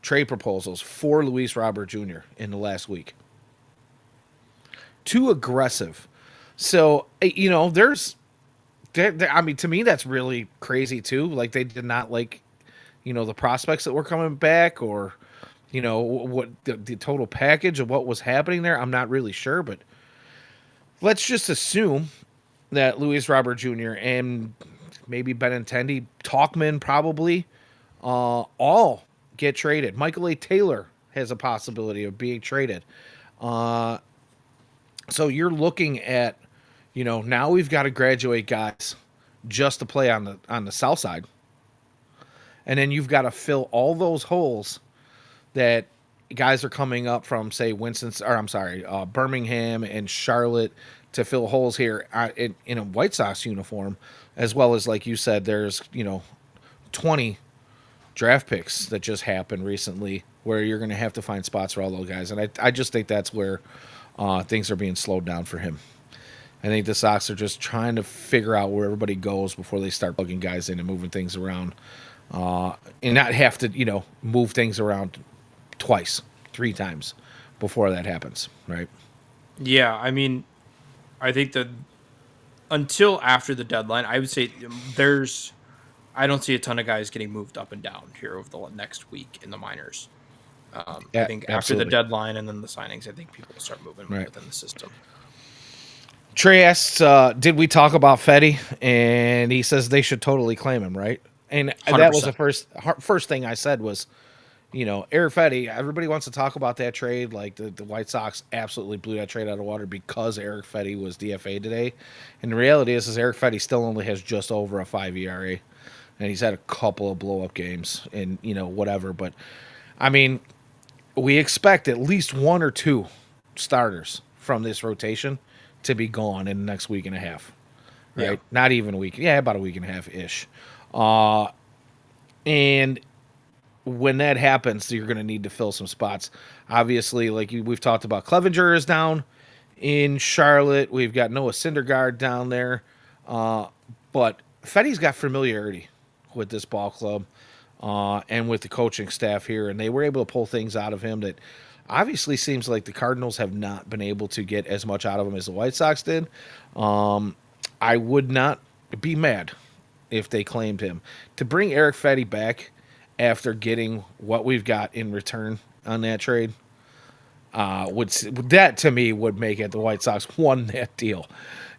trade proposals for Luis Robert Jr. in the last week. Too aggressive. So, you know, I mean, to me, that's really crazy too. Like, they did not like, you know, the prospects that were coming back or, you know, what the total package of what was happening there. I'm not really sure, but let's just assume that Luis Robert Jr. and maybe Benintendi, Talkman probably, all get traded. Michael A. Taylor has a possibility of being traded. Uh, so you're looking at, you know, now we've got to graduate guys just to play on the south side, and then you've got to fill all those holes that guys are coming up from, say, Birmingham and Charlotte to fill holes here in a White Sox uniform, as well as, like you said, there's, you know, 20 draft picks that just happened recently where you're going to have to find spots for all those guys. And I just think that's where things are being slowed down for him. I think the Sox are just trying to figure out where everybody goes before they start plugging guys in and moving things around, and not have to, you know, move things around twice, three times before that happens, right? Yeah, I mean, I think that until after the deadline, I would say I don't see a ton of guys getting moved up and down here over the next week in the minors. I Yeah, think after the absolutely. deadline and then the signings, I think people will start moving Right. within the system. Trey asks, did we talk about Fetty? And he says they should totally claim him, right? And that was the 100%. first thing I said was, you know, Eric Fetty, everybody wants to talk about that trade. Like the White Sox absolutely blew that trade out of water because Eric Fetty was DFA today. And the reality is Eric Fetty still only has just over a 5 ERA. And he's had a couple of blow up games and, you know, whatever. But I mean, we expect at least one or two starters from this rotation to be gone in the next week and a half. Yeah. Right? Not even a week. Yeah, about a week and a half ish. And when that happens, you're going to need to fill some spots. Obviously, like we've talked about, Clevenger is down in Charlotte. We've got Noah Syndergaard down there. But Fetty's got familiarity with this ball club and with the coaching staff here, and they were able to pull things out of him that obviously seems like the Cardinals have not been able to get as much out of him as the White Sox did. I would not be mad if they claimed him. To bring Eric Fetty back after getting what we've got in return on that trade, that to me would make it the White Sox won that deal.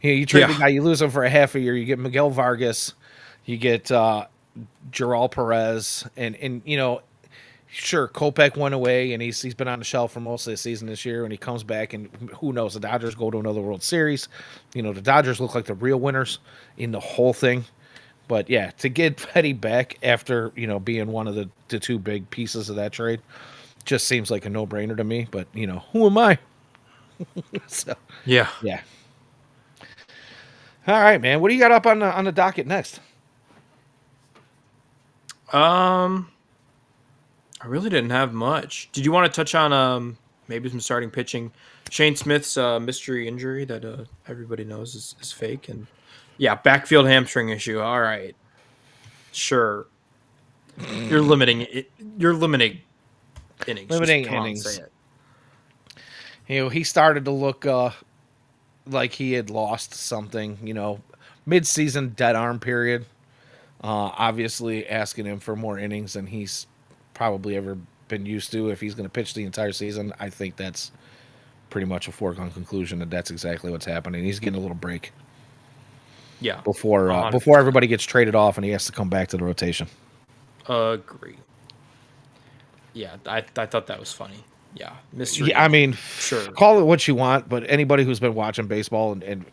You know, you trade the guy, you lose him for a half a year, you get Miguel Vargas, you get Geral Perez, and you know, sure, Kopech went away and he's been on the shelf for most of the season this year, and he comes back and who knows, the Dodgers go to another World Series. You know, the Dodgers look like the real winners in the whole thing. But yeah, to get Petty back after, you know, being one of the two big pieces of that trade just seems like a no-brainer to me. But, you know, who am I? So, Yeah. yeah. All right, man. What do you got up on the docket next? I really didn't have much. Did you want to touch on maybe some starting pitching? Shane Smith's mystery injury that everybody knows is fake, and yeah, backfield hamstring issue. All right, sure. You're limiting it. You're limiting innings. Just Limiting come on, say innings. it. You know, he started to look like he had lost something, you know, mid-season dead arm period. Obviously asking him for more innings than he's probably ever been used to. If he's going to pitch the entire season, I think that's pretty much a foregone conclusion that that's exactly what's happening. He's getting a little break Yeah, before 100%. everybody gets traded off and he has to come back to the rotation. Agree. Yeah, I thought that was funny. Yeah, mystery Yeah, I injury. mean, Sure. call it what you want, but anybody who's been watching baseball and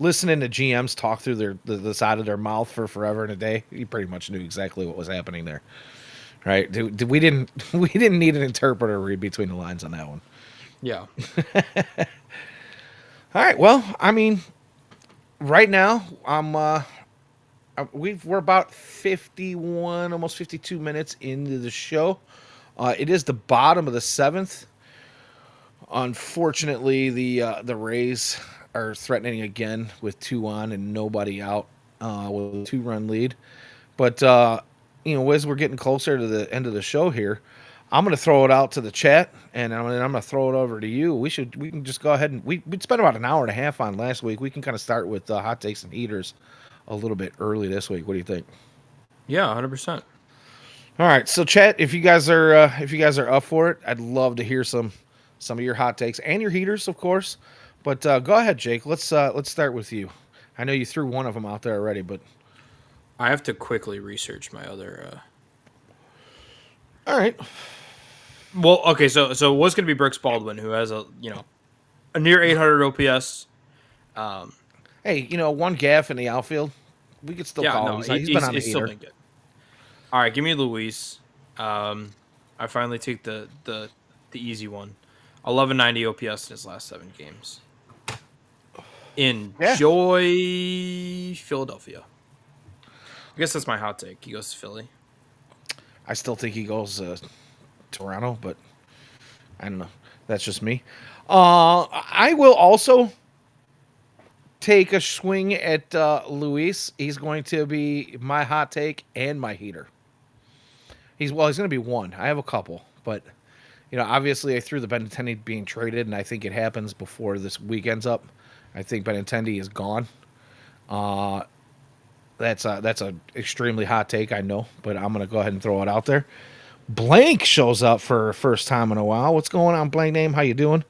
listening to GMs talk through the side of their mouth for forever and a day, you pretty much knew exactly what was happening there, right? We didn't we didn't need an interpreter to read between the lines on that one. Yeah. All right, well, I mean, right now we're about 51, almost 52 minutes into the show. It is the bottom of the seventh. Unfortunately, the Rays are threatening again with two on and nobody out with a 2-run lead. But as we're getting closer to the end of the show here, I'm going to throw it out to the chat, and I'm going to throw it over to you. We can just go ahead and we'd spent about an hour and a half on last week. We can kind of start with hot takes and heaters a little bit early this week. What do you think? Yeah, 100%. All right, so chat, if you guys are up for it, I'd love to hear some of your hot takes and your heaters, of course. But go ahead, Jake. Let's start with you. I know you threw one of them out there already, but I have to quickly research my other. all right. Well, okay, so it was going to be Brooks Baldwin, who has a near 800 OPS. Hey, one gaff in the outfield, we could still Yeah, call no, him. He's been on a still heater. been good. All right, give me Luis. I finally take the easy one. 1190 OPS in his last 7 games. Enjoy Philadelphia. I guess that's my hot take. He goes to Philly. I still think he goes Toronto, but I don't know. That's just me. I will also take a swing at Luis. He's going to be my hot take and my heater. He's going to be one. I have a couple, but obviously I threw the Benintendi being traded, and I think it happens before this weekend's up. I think Benintendi is gone. That's a extremely hot take, I know, but I'm gonna go ahead and throw it out there. Blank shows up for first time in a while. What's going on, Blank name? How you doing?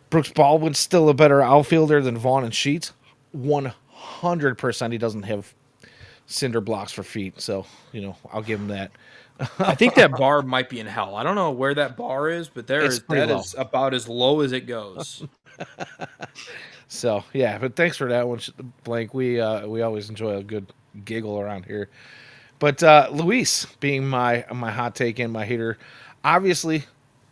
Brooks Baldwin's still a better outfielder than Vaughn and Sheets. 100%. He doesn't have cinder blocks for feet, so I'll give him that. I think that bar might be in hell. I don't know where that bar is, but that is about as low as it goes. So yeah, but thanks for that one, Blank. We always enjoy a good giggle around here. But Luis being my hot take and my heater, obviously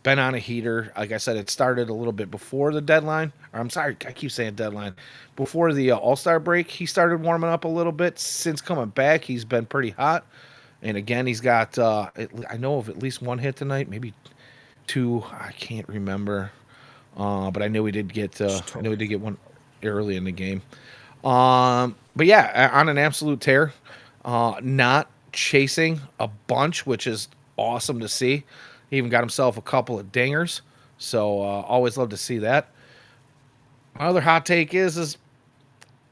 been on a heater. Like I said, it started a little bit before the deadline. Or I'm sorry, I keep saying deadline. Before the All-Star break, he started warming up a little bit. Since coming back, he's been pretty hot. And again, he's got I know of at least one hit tonight, maybe 2. I can't remember. But I know he did get one early in the game. But yeah, on an absolute tear. Not chasing a bunch, which is awesome to see. He even got himself a couple of dingers. So always love to see that. My other hot take is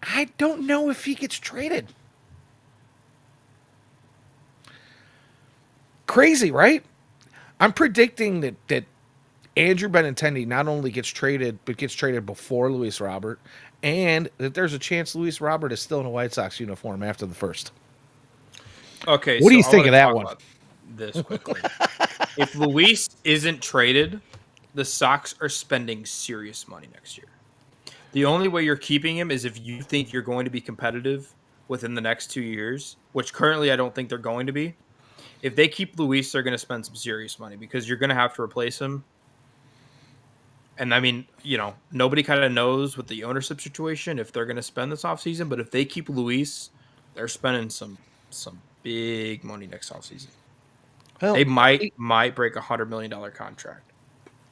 I don't know if he gets traded. Crazy, right? I'm predicting that Andrew Benintendi not only gets traded, but gets traded before Luis Robert, and that there's a chance Luis Robert is still in a White Sox uniform after the first. Okay, what do you think of that one? This quickly. If Luis isn't traded, the Sox are spending serious money next year. The only way you're keeping him is if you think you're going to be competitive within the next 2 years, which currently I don't think they're going to be. If they keep Luis, they're going to spend some serious money because you're going to have to replace him. And I mean, nobody kind of knows with the ownership situation if they're going to spend this offseason. But if they keep Luis, they're spending some big money next offseason. Well, they might break $100 million contract.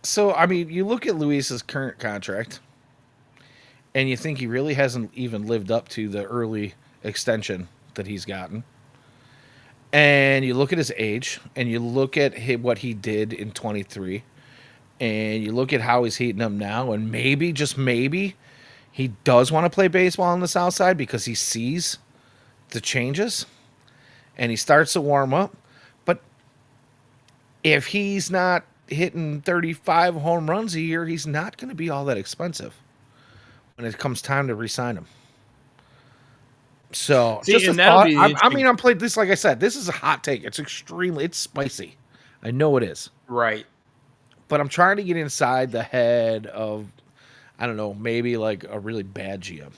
So, I mean, you look at Luis's current contract, and you think he really hasn't even lived up to the early extension that he's gotten. And you look at his age, and you look at what he did in 23, and you look at how he's heating up now, and maybe, just maybe, he does want to play baseball on the South Side because he sees the changes, and he starts to warm up. But if he's not hitting 35 home runs a year, he's not going to be all that expensive when it comes time to re-sign him. So, See, just a and that'll thought. be the I interesting, mean, I'm playing this. Like I said, this is a hot take. It's spicy. I know it is, right? but I'm trying to get inside the head of, I don't know, maybe like a really bad GM,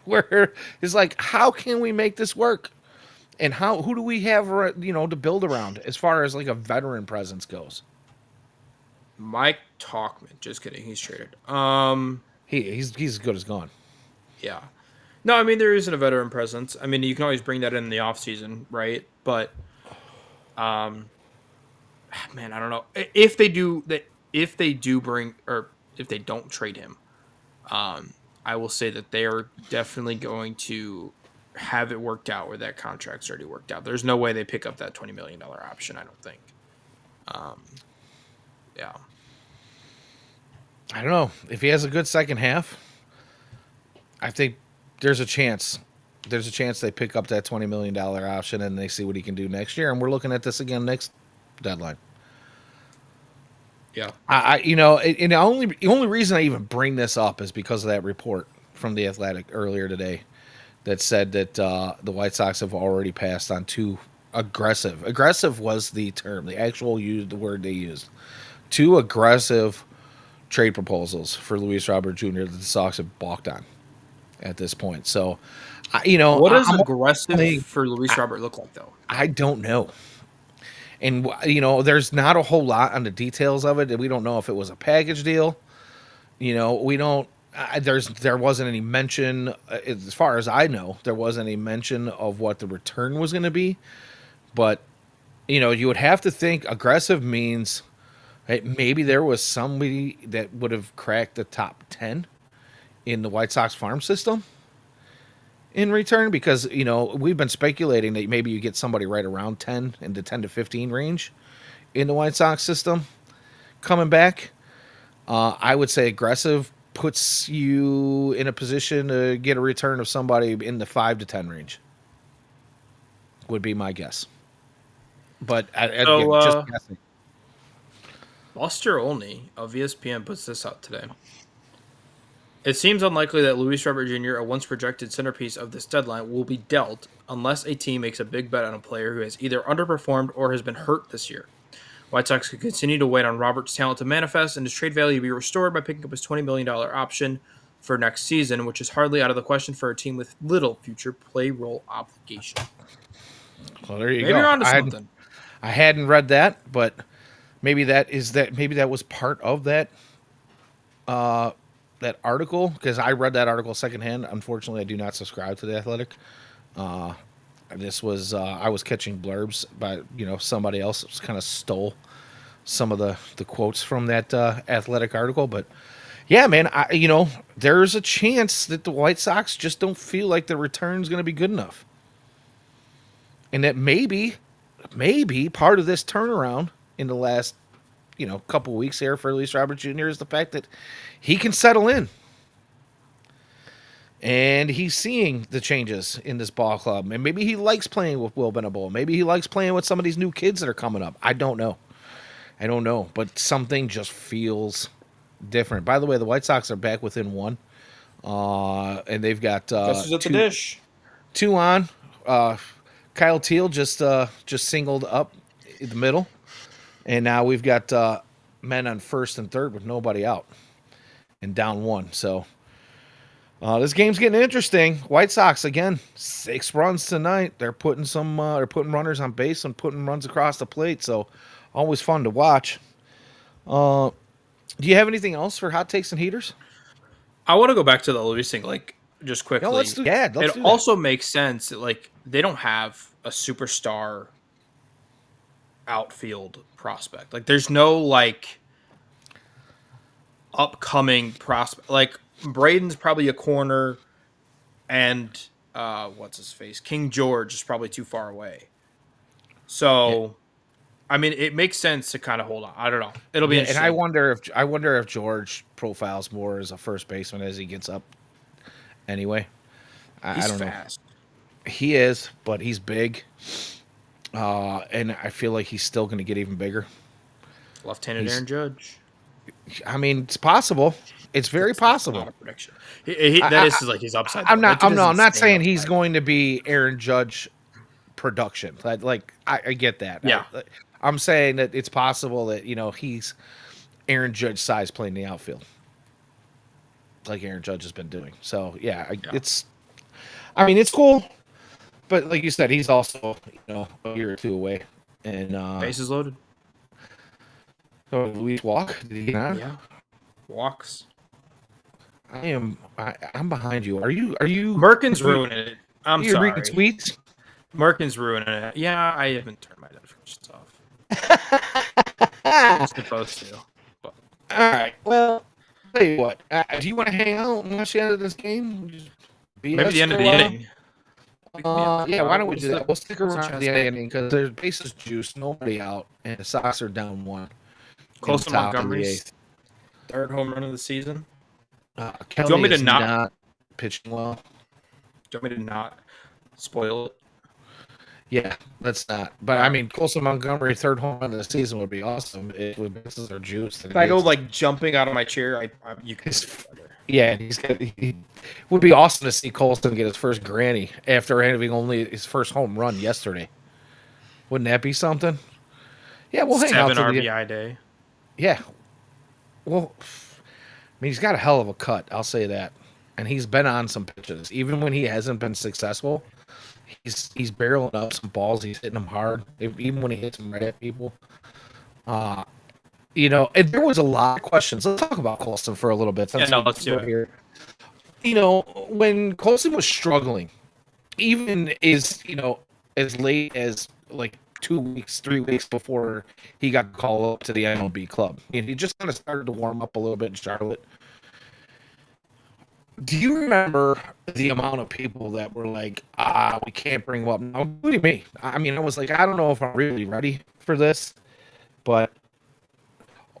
where it's like, how can we make this work? And who do we have, to build around as far as like a veteran presence goes? Mike Talkman, just kidding, he's traded. He's as good as gone. Yeah. No, I mean there isn't a veteran presence. I mean you can always bring that in the off season, right? But um, man, I don't know if they do that. If they do bring or if they don't trade him, um, I will say that they are definitely going to have it worked out where that contract's already worked out. There's no way they pick up that $20 million option. I don't think. Um, yeah. I don't know if he has a good second half. I think there's a chance. There's a chance they pick up that $20 million option and they see what he can do next year. And we're looking at this again next deadline. Yeah. And the only reason I even bring this up is because of that report from the Athletic earlier today that said that the White Sox have already passed on two aggressive. Aggressive was the term, the word they used. Two aggressive trade proposals for Luis Robert Jr. that the Sox have balked on at this point. So, What does I'm aggressive only, for Luis I, Robert look like though? I don't know. And there's not a whole lot on the details of it. We don't know if it was a package deal. We don't. There wasn't any mention, as far as I know, there wasn't any mention of what the return was going to be. But you would have to think aggressive means, hey, maybe there was somebody that would have cracked the top 10 in the White Sox farm system in return, because we've been speculating that maybe you get somebody right around 10 in the 10 to 15 range in the White Sox system coming back. I would say aggressive puts you in a position to get a return of somebody in the 5 to 10 range, would be my guess. But So again, just guessing. Buster Olney of ESPN puts this out today. It seems unlikely that Luis Robert Jr., a once projected centerpiece of this deadline, will be dealt unless a team makes a big bet on a player who has either underperformed or has been hurt this year. White Sox could continue to wait on Robert's talent to manifest and his trade value be restored by picking up his $20 million option for next season, which is hardly out of the question for a team with little future payroll obligation. Well, there you Maybe go. you're onto something. I hadn't read that, but maybe that was part of that article, because I read that article secondhand. Unfortunately, I do not subscribe to the Athletic. This was I was catching blurbs by somebody else kind of stole some of the quotes from that Athletic article. But yeah, man, there's a chance that the White Sox just don't feel like the return's going to be good enough, and that maybe part of this turnaround in the last couple weeks here for Luis Robert Jr. is the fact that he can settle in. And he's seeing the changes in this ball club. And maybe he likes playing with Will Benable. Maybe he likes playing with some of these new kids that are coming up. I don't know. But something just feels different. By the way, the White Sox are back within one. And they've got Guess who's at the dish? two on. Kyle Teal just singled up in the middle. And now we've got men on first and third with nobody out and down one. So this game's getting interesting. White Sox again, 6 runs tonight. They're putting runners on base and putting runs across the plate. So always fun to watch. Do you have anything else for hot takes and heaters? I want to go back to the Luis thing, just quickly. Let's do that. It also makes sense that they don't have a superstar outfield prospect. There's no upcoming prospect. Braden's probably a corner, and what's his face? King George is probably too far away. So, yeah. I mean, it makes sense to kind of hold on. I don't know. It'll be interesting. And I wonder if George profiles more as a first baseman as he gets up. Anyway, I don't fast. know. He is, but he's big. and I feel like he's still going to get even bigger. Left-handed He's, Aaron Judge. I mean, it's possible. It's very That's not possible. a prediction. That is like his upside. I'm Though. not. That kid has I'm not insane saying he's upside. going to be Aaron Judge production. I get that. Yeah. I'm saying that it's possible that he's Aaron Judge size playing the outfield, like Aaron Judge has been doing. So yeah, Yeah. I mean, it's cool, but like you said, he's also a year or two away. And Bases loaded. so Luis walk? Did he not? Yeah. Walks. I'm behind you. Are you? Merkin's ruining it. I'm You're sorry. reading tweets. Merkin's ruining it. Yeah, I haven't turned my notifications off. I'm supposed to. But. All right. Well, tell you what. Do you want to hang out and watch the end of this game? Just Maybe the end of the inning. Yeah, why don't we do that? We'll stick around to the inning because there's bases juice, nobody out, and the Sox are down 1. Close to Montgomery's third home run of the season. Kelly do you want me is to not not pitching well. Do you want me to not spoil it? Yeah, let's not. But I mean, Colson Montgomery third home run of the season would be awesome if bases are juiced. If I go like jumping out of my chair, you can. Yeah, he would be awesome to see Colson get his first granny after having only his first home run yesterday. Wouldn't that be something? Yeah, we'll hang out 7 RBI day. Yeah. Well, I mean, he's got a hell of a cut, I'll say that. And he's been on some pitches. Even when he hasn't been successful, he's barreling up some balls. He's hitting them hard, even when he hits them right at people. And there was a lot of questions. Let's talk about Colson for a little bit. Let's do it. Here. When Colson was struggling, even as late as like 2 weeks, 3 weeks before he got called up to the MLB club, and he just kind of started to warm up a little bit in Charlotte. Do you remember the amount of people that were like, we can't bring him up now? What do you mean? I mean, I was like, I don't know if I'm really ready for this, but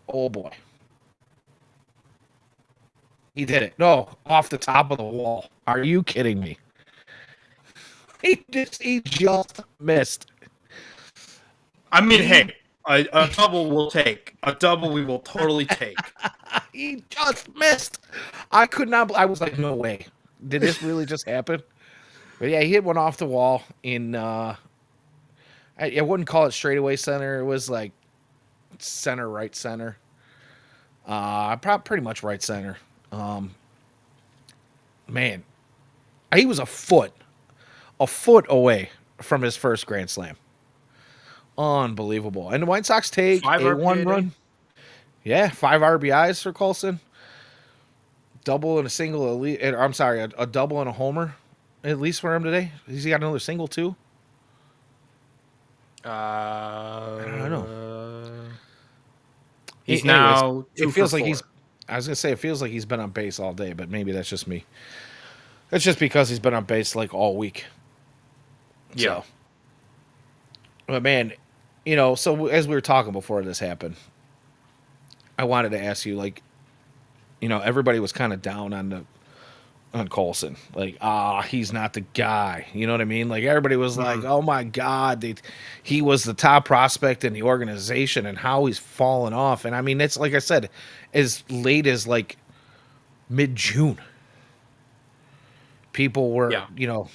oh boy. He did it. No, off the top of the wall. Are you kidding me? He just missed. I mean, hey, a double we'll take. A double we will totally take. He just missed. I could not. I was like, no way. Did this really just happen? But yeah, he hit one off the wall in. I wouldn't call it straightaway center. It was like center, right center. Pretty much right center. Man, he was a foot away from his first grand slam. Unbelievable. And the White Sox take a 1 run. Yeah, 5 RBIs for Colson. Double and a single. I'm sorry, a double and a homer, at least for him today. Has he got another single too? I don't know. He's now. It feels like he's. I was gonna say it feels like he's been on base all day, but maybe that's just me. That's just because he's been on base like all week. Yeah. So, but man, so as we were talking before this happened, I wanted to ask you, like, everybody was kind of down on Colson, like, he's not the guy. You know what I mean? Like, everybody was like, oh my God, he was the top prospect in the organization, and how he's fallen off. And I mean, it's like I said, as late as like mid-June, people were,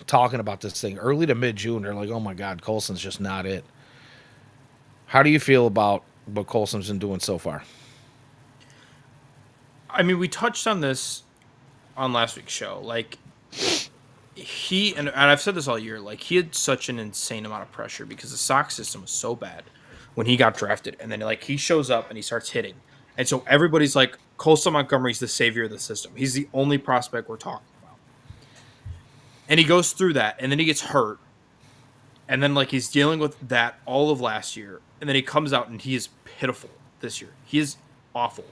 talking about this thing. Early to mid-June, they're like, oh my God, Colson's just not it. How do you feel about what Colson's been doing so far? I mean, we touched on this on last week's show. Like, and I've said this all year, like, he had such an insane amount of pressure because the Sox system was so bad when he got drafted. And then, like, he shows up and he starts hitting. And so everybody's like, Colson Montgomery's the savior of the system. He's the only prospect we're talking about. And he goes through that, and then he gets hurt. And then, like, he's dealing with that all of last year. And then he comes out, and he is pitiful this year. He is awful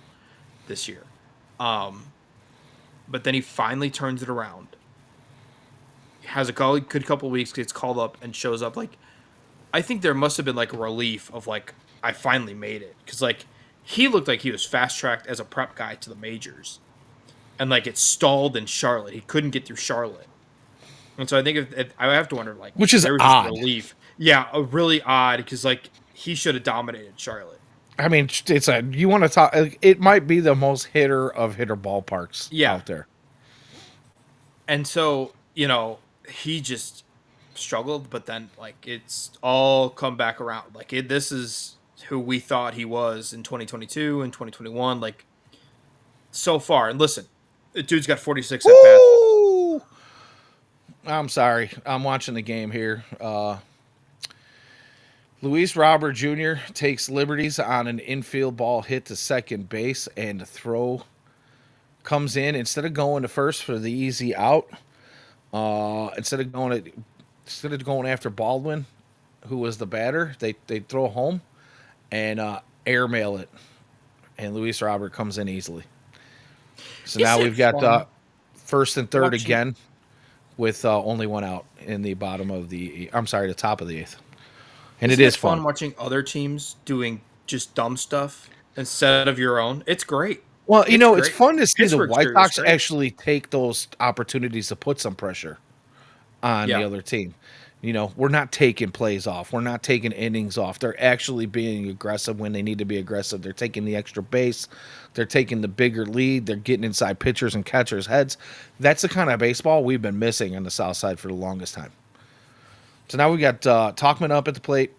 this year. But then he finally turns it around. Has a good couple weeks, gets called up, and shows up. Like, I think there must have been, like, a relief of, like, I finally made it. Because, like, he looked like he was fast-tracked as a prep guy to the majors. And, like, it stalled in Charlotte. He couldn't get through Charlotte. And so I think if I have to wonder, like, which is there was odd. Just relief. Yeah, really odd because like he should have dominated Charlotte. I mean, it's a you want to talk. It might be the most hitter of hitter ballparks Yeah, out there. and so he just struggled, but then like it's all come back around. Like this is who we thought he was in 2022 and 2021. Like so far, and listen, the dude's got 46 at bats. Woo! I'm sorry. I'm watching the game here. Luis Robert Jr. takes liberties on an infield ball hit to second base, and the throw comes in instead of going to first for the easy out. Instead of going after Baldwin, who was the batter, they throw home and airmail it, and Luis Robert comes in easily. So Is now it we've got fun first and third watching? again with only one out in the the top of the eighth, and it Isn't it is fun fun. watching other teams doing just dumb stuff instead of your own? It's great. Well, It's it's great. fun to see the Pittsburgh White series Sox great. actually take those opportunities to put some pressure on the Yeah. other team. We're not taking plays off. We're not taking innings off. They're actually being aggressive when they need to be aggressive. They're taking the extra base. They're taking the bigger lead. They're getting inside pitchers and catchers' heads. That's the kind of baseball we've been missing on the South Side for the longest time. So now we got Talkman up at the plate,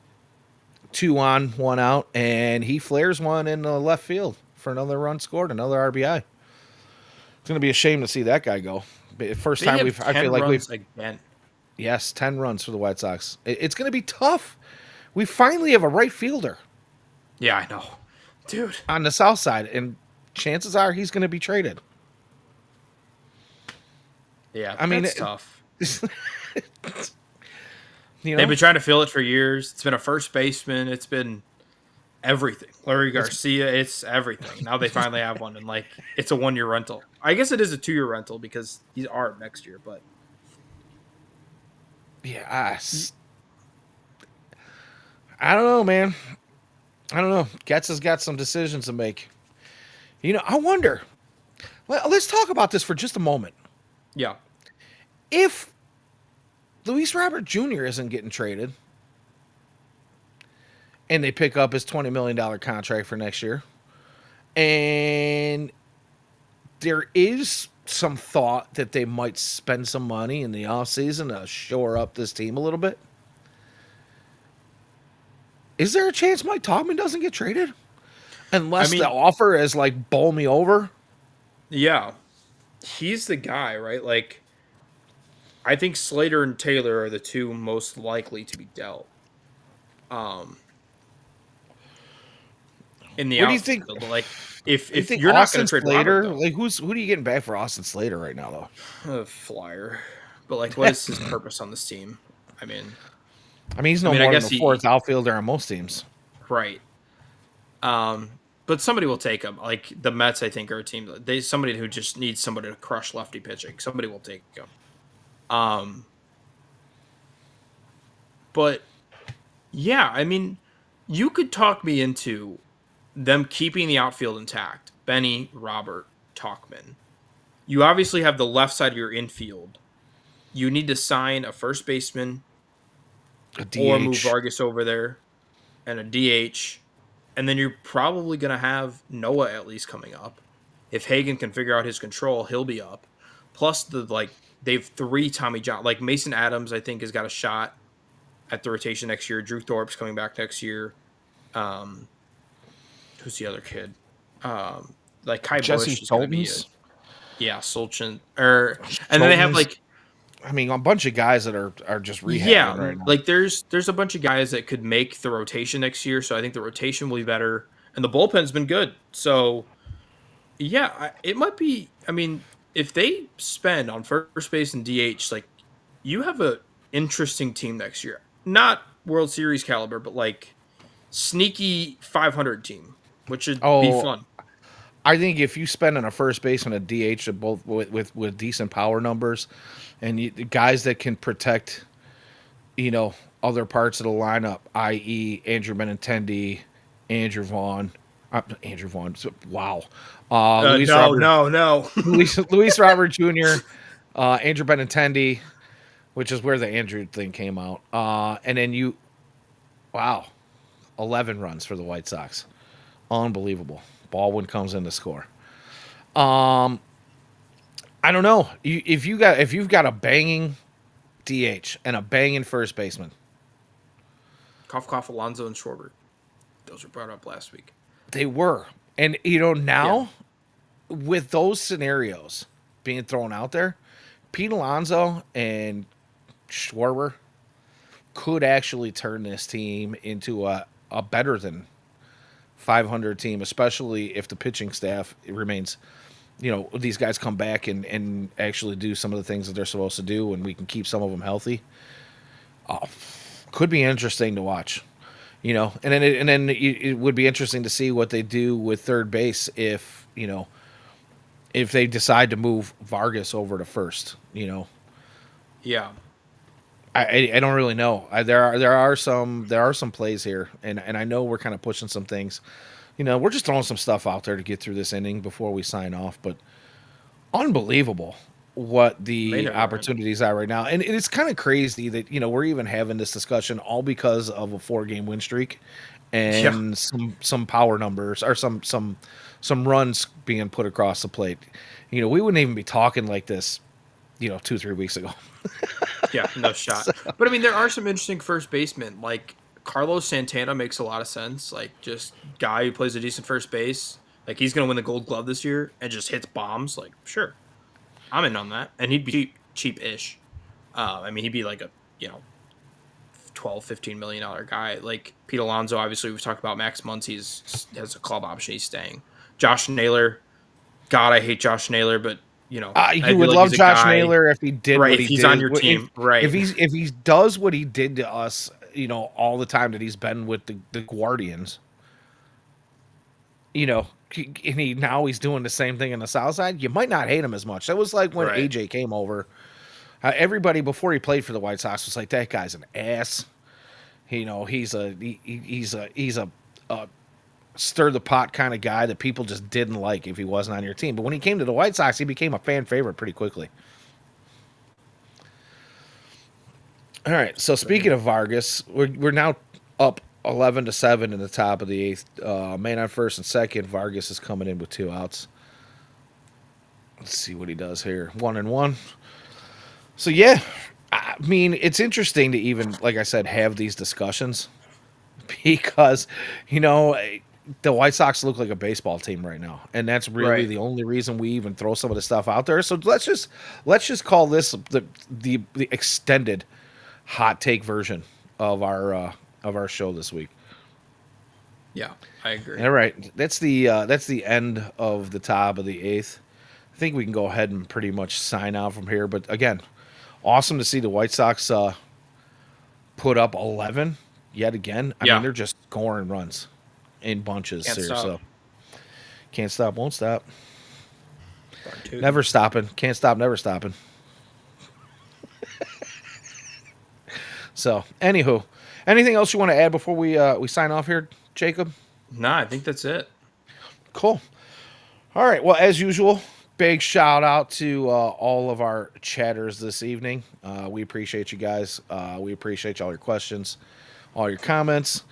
2 on, 1 out, and he flares one in the left field for another run scored, another RBI. It's going to be a shame to see that guy go. First They time have I feel 10 like we've, runs again. yes, 10 runs for the White Sox. It's going to be tough. We finally have a right fielder Yeah, I know. Dude. on the South Side, and chances are he's going to be traded. Yeah, I mean, that's tough. you They've know, been trying to fill it for years. It's been a first baseman. It's been everything. Larry Garcia, it's everything. Now they finally have one, and like it's a 1 year rental. I guess it is a 2 year rental because he's art next year, but yeah, I don't know, man. I don't know. Getz has got some decisions to make. I wonder. Well, let's talk about this for just a moment. yeah. If Luis Robert Jr. isn't getting traded and they pick up his $20 million contract for next year, and there is some thought that they might spend some money in the offseason to shore up this team a little bit, is there a chance Mike Tauchman doesn't get traded? I Unless the mean, offer is like bowl me over. yeah, he's the guy, right? Like, I think Slater and Taylor are the two most likely to be dealt. Um, in the What do you think? outfield, but like, You if think you're not going Austin to trade Robert Slater? though, Like who are you getting back for Austin Slater right now a flyer. But like, what is his purpose on this team? I mean, though? I mean, he's I no mean, I more than guess the fourth outfielder on most teams. right. But somebody will take him. Like the Mets, I think, are a team. Somebody who just needs somebody to crush lefty pitching. Somebody will take him. Um, but yeah, I mean, you could talk me into them keeping the outfield intact. Benny, Robert, Talkman. You obviously have the left side of your infield. You need to sign a first baseman A or move DH. Vargas over there and a DH. And then you're probably going to have Noah at least coming up. If Hagen can figure out his control, he'll be up. Plus they've 3 Tommy John, like Mason Adams, I think has got a shot at the rotation next year. Drew Thorpe's coming back next year. Who's the other kid? Like Kai Jesse Bush is going to be Soltons. Solchen and then they have Soltons. like I mean, a bunch of guys that are just rehabbing yeah, right now. like there's a bunch of guys that could make the rotation next year. So I think the rotation will be better, and the bullpen's been good. So yeah, it might be. I mean, if they spend on first base and DH, like you have a interesting team next year. Not World Series caliber, but like sneaky 500 team, which should be Oh, fun. I think if you spend on a first base and a DH of both with decent power numbers, and guys that can protect, other parts of the lineup, i.e., Andrew Benintendi, Andrew Vaughn, Andrew Vaughn. Wow, Luis No, Robert, no, no. Luis Robert Jr., Andrew Benintendi, which is where the Andrew thing came out, and then Wow, 11 runs for the White Sox. Unbelievable. Baldwin comes in to score. Um, I don't know. If you've got a banging DH and a banging first baseman, Cough, Alonso, and Schwarber. Those were brought up last week. they were. And Yeah. now with those scenarios being thrown out there, Pete Alonso and Schwarber could actually turn this team into a better than 500 team, especially if the pitching staff remains, these guys come back and actually do some of the things that they're supposed to do, and we can keep some of them healthy. Could be interesting to watch, and then it would be interesting to see what they do with third base if they decide to move Vargas over to first. Yeah. I don't really know. There are some plays here, and I know we're kind of pushing some things. We're just throwing some stuff out there to get through this inning before we sign off. But unbelievable what Made the it right. opportunities are right now, and it's kind of crazy that we're even having this discussion all because of a 4-game win streak Yeah. and some power numbers or some runs being put across the plate. We wouldn't even be talking like this 2-3 weeks ago. Yeah, no shot. But I mean, there are some interesting first basemen. Like Carlos Santana makes a lot of sense. Like just guy who plays a decent first base. Like he's gonna win the Gold Glove this year and just hits bombs. Like sure, I'm in on that. And he'd be cheap-ish. I mean, he'd be like a 12, $15 million guy. Like Pete Alonso, obviously we've talked about Max Muncy has a club option. He's staying. Josh Naylor. God, I hate Josh Naylor, but I You feel would like love he's a Josh guy. Naylor if he did Right, what if he he's on did. your If team, right. if he does what he did to us, all the time that he's been with the Guardians, and he's doing the same thing in the South Side, you might not hate him as much. That was like when Right. AJ came over. Everybody before he played for the White Sox was like, that guy's an ass. He's a stir the pot kind of guy that people just didn't like if he wasn't on your team. But when he came to the White Sox, he became a fan favorite pretty quickly. All right. So speaking of Vargas, we're now up 11-7 in the top of the eighth. Man on first and second. Vargas is coming in with 2 outs. Let's see what he does here. 1-1. So yeah, I mean it's interesting to even, like I said, have these discussions because the White Sox look like a baseball team right now, and that's really Right. the only reason we even throw some of the stuff out there. So let's just call this the extended hot take version of our show this week. Yeah, I agree. All right, that's the end of the top of the eighth. I think we can go ahead and pretty much sign out from here. But again, awesome to see the White Sox put up 11 yet again. I mean, Yeah, they're just scoring runs in bunches can't here. stop. So can't stop, won't stop, Darn tootin'. never stopping. Can't stop, never stopping. So, anywho, anything else you want to add before we sign off here, Jacob? Nah, I think that's it. Cool. All right. Well, as usual, big shout out to all of our chatters this evening. We appreciate you guys. We appreciate all your questions, all your comments.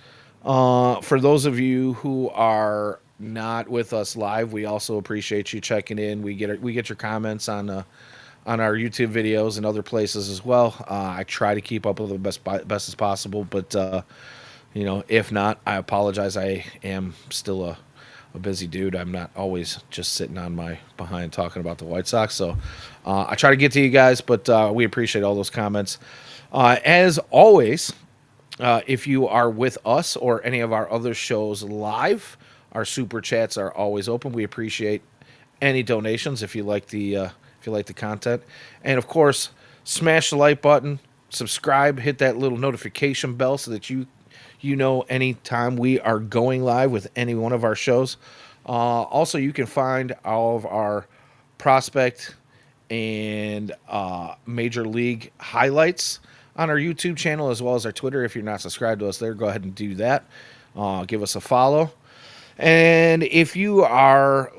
For those of you who are not with us live, we also appreciate you checking in. We get your comments on our YouTube videos and other places as well. I try to keep up with the best as possible, but if not, I apologize. I am still a busy dude. I'm not always just sitting on my behind talking about the White Sox. So I try to get to you guys, but we appreciate all those comments. As always, if you are with us or any of our other shows live, our super chats are always open. We appreciate any donations if you like the content, and of course, smash the like button, subscribe, hit that little notification bell so that you know anytime we are going live with any one of our shows. Also, you can find all of our prospect and major league highlights on our YouTube channel as well as our Twitter. If you're not subscribed to us there, go ahead and do that. Give us a follow. And if you are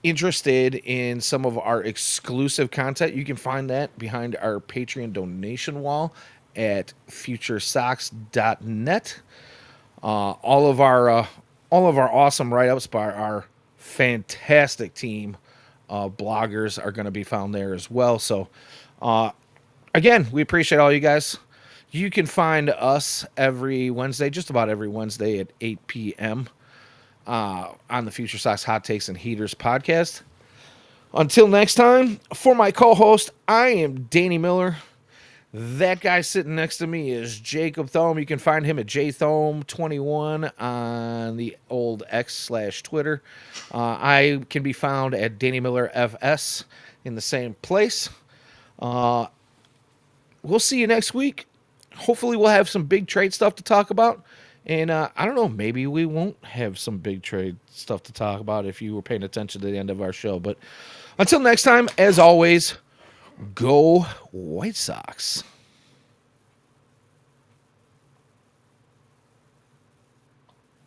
interested in some of our exclusive content, you can find that behind our Patreon donation wall at FutureSox.net. All of our awesome write-ups by our fantastic team bloggers are going to be found there as well. So, again, we appreciate all you guys. You can find us every Wednesday, just about every Wednesday at 8 p.m. On the Future Sox Hot Takes and Heaters podcast. Until next time, for my co-host, I am Danny Miller. That guy sitting next to me is Jacob Thome. You can find him at jthome21 on the old X/Twitter. I can be found at Danny Miller FS in the same place. We'll see you next week. Hopefully we'll have some big trade stuff to talk about. And I don't know, maybe we won't have some big trade stuff to talk about if you were paying attention to the end of our show. But until next time, as always, go White Sox.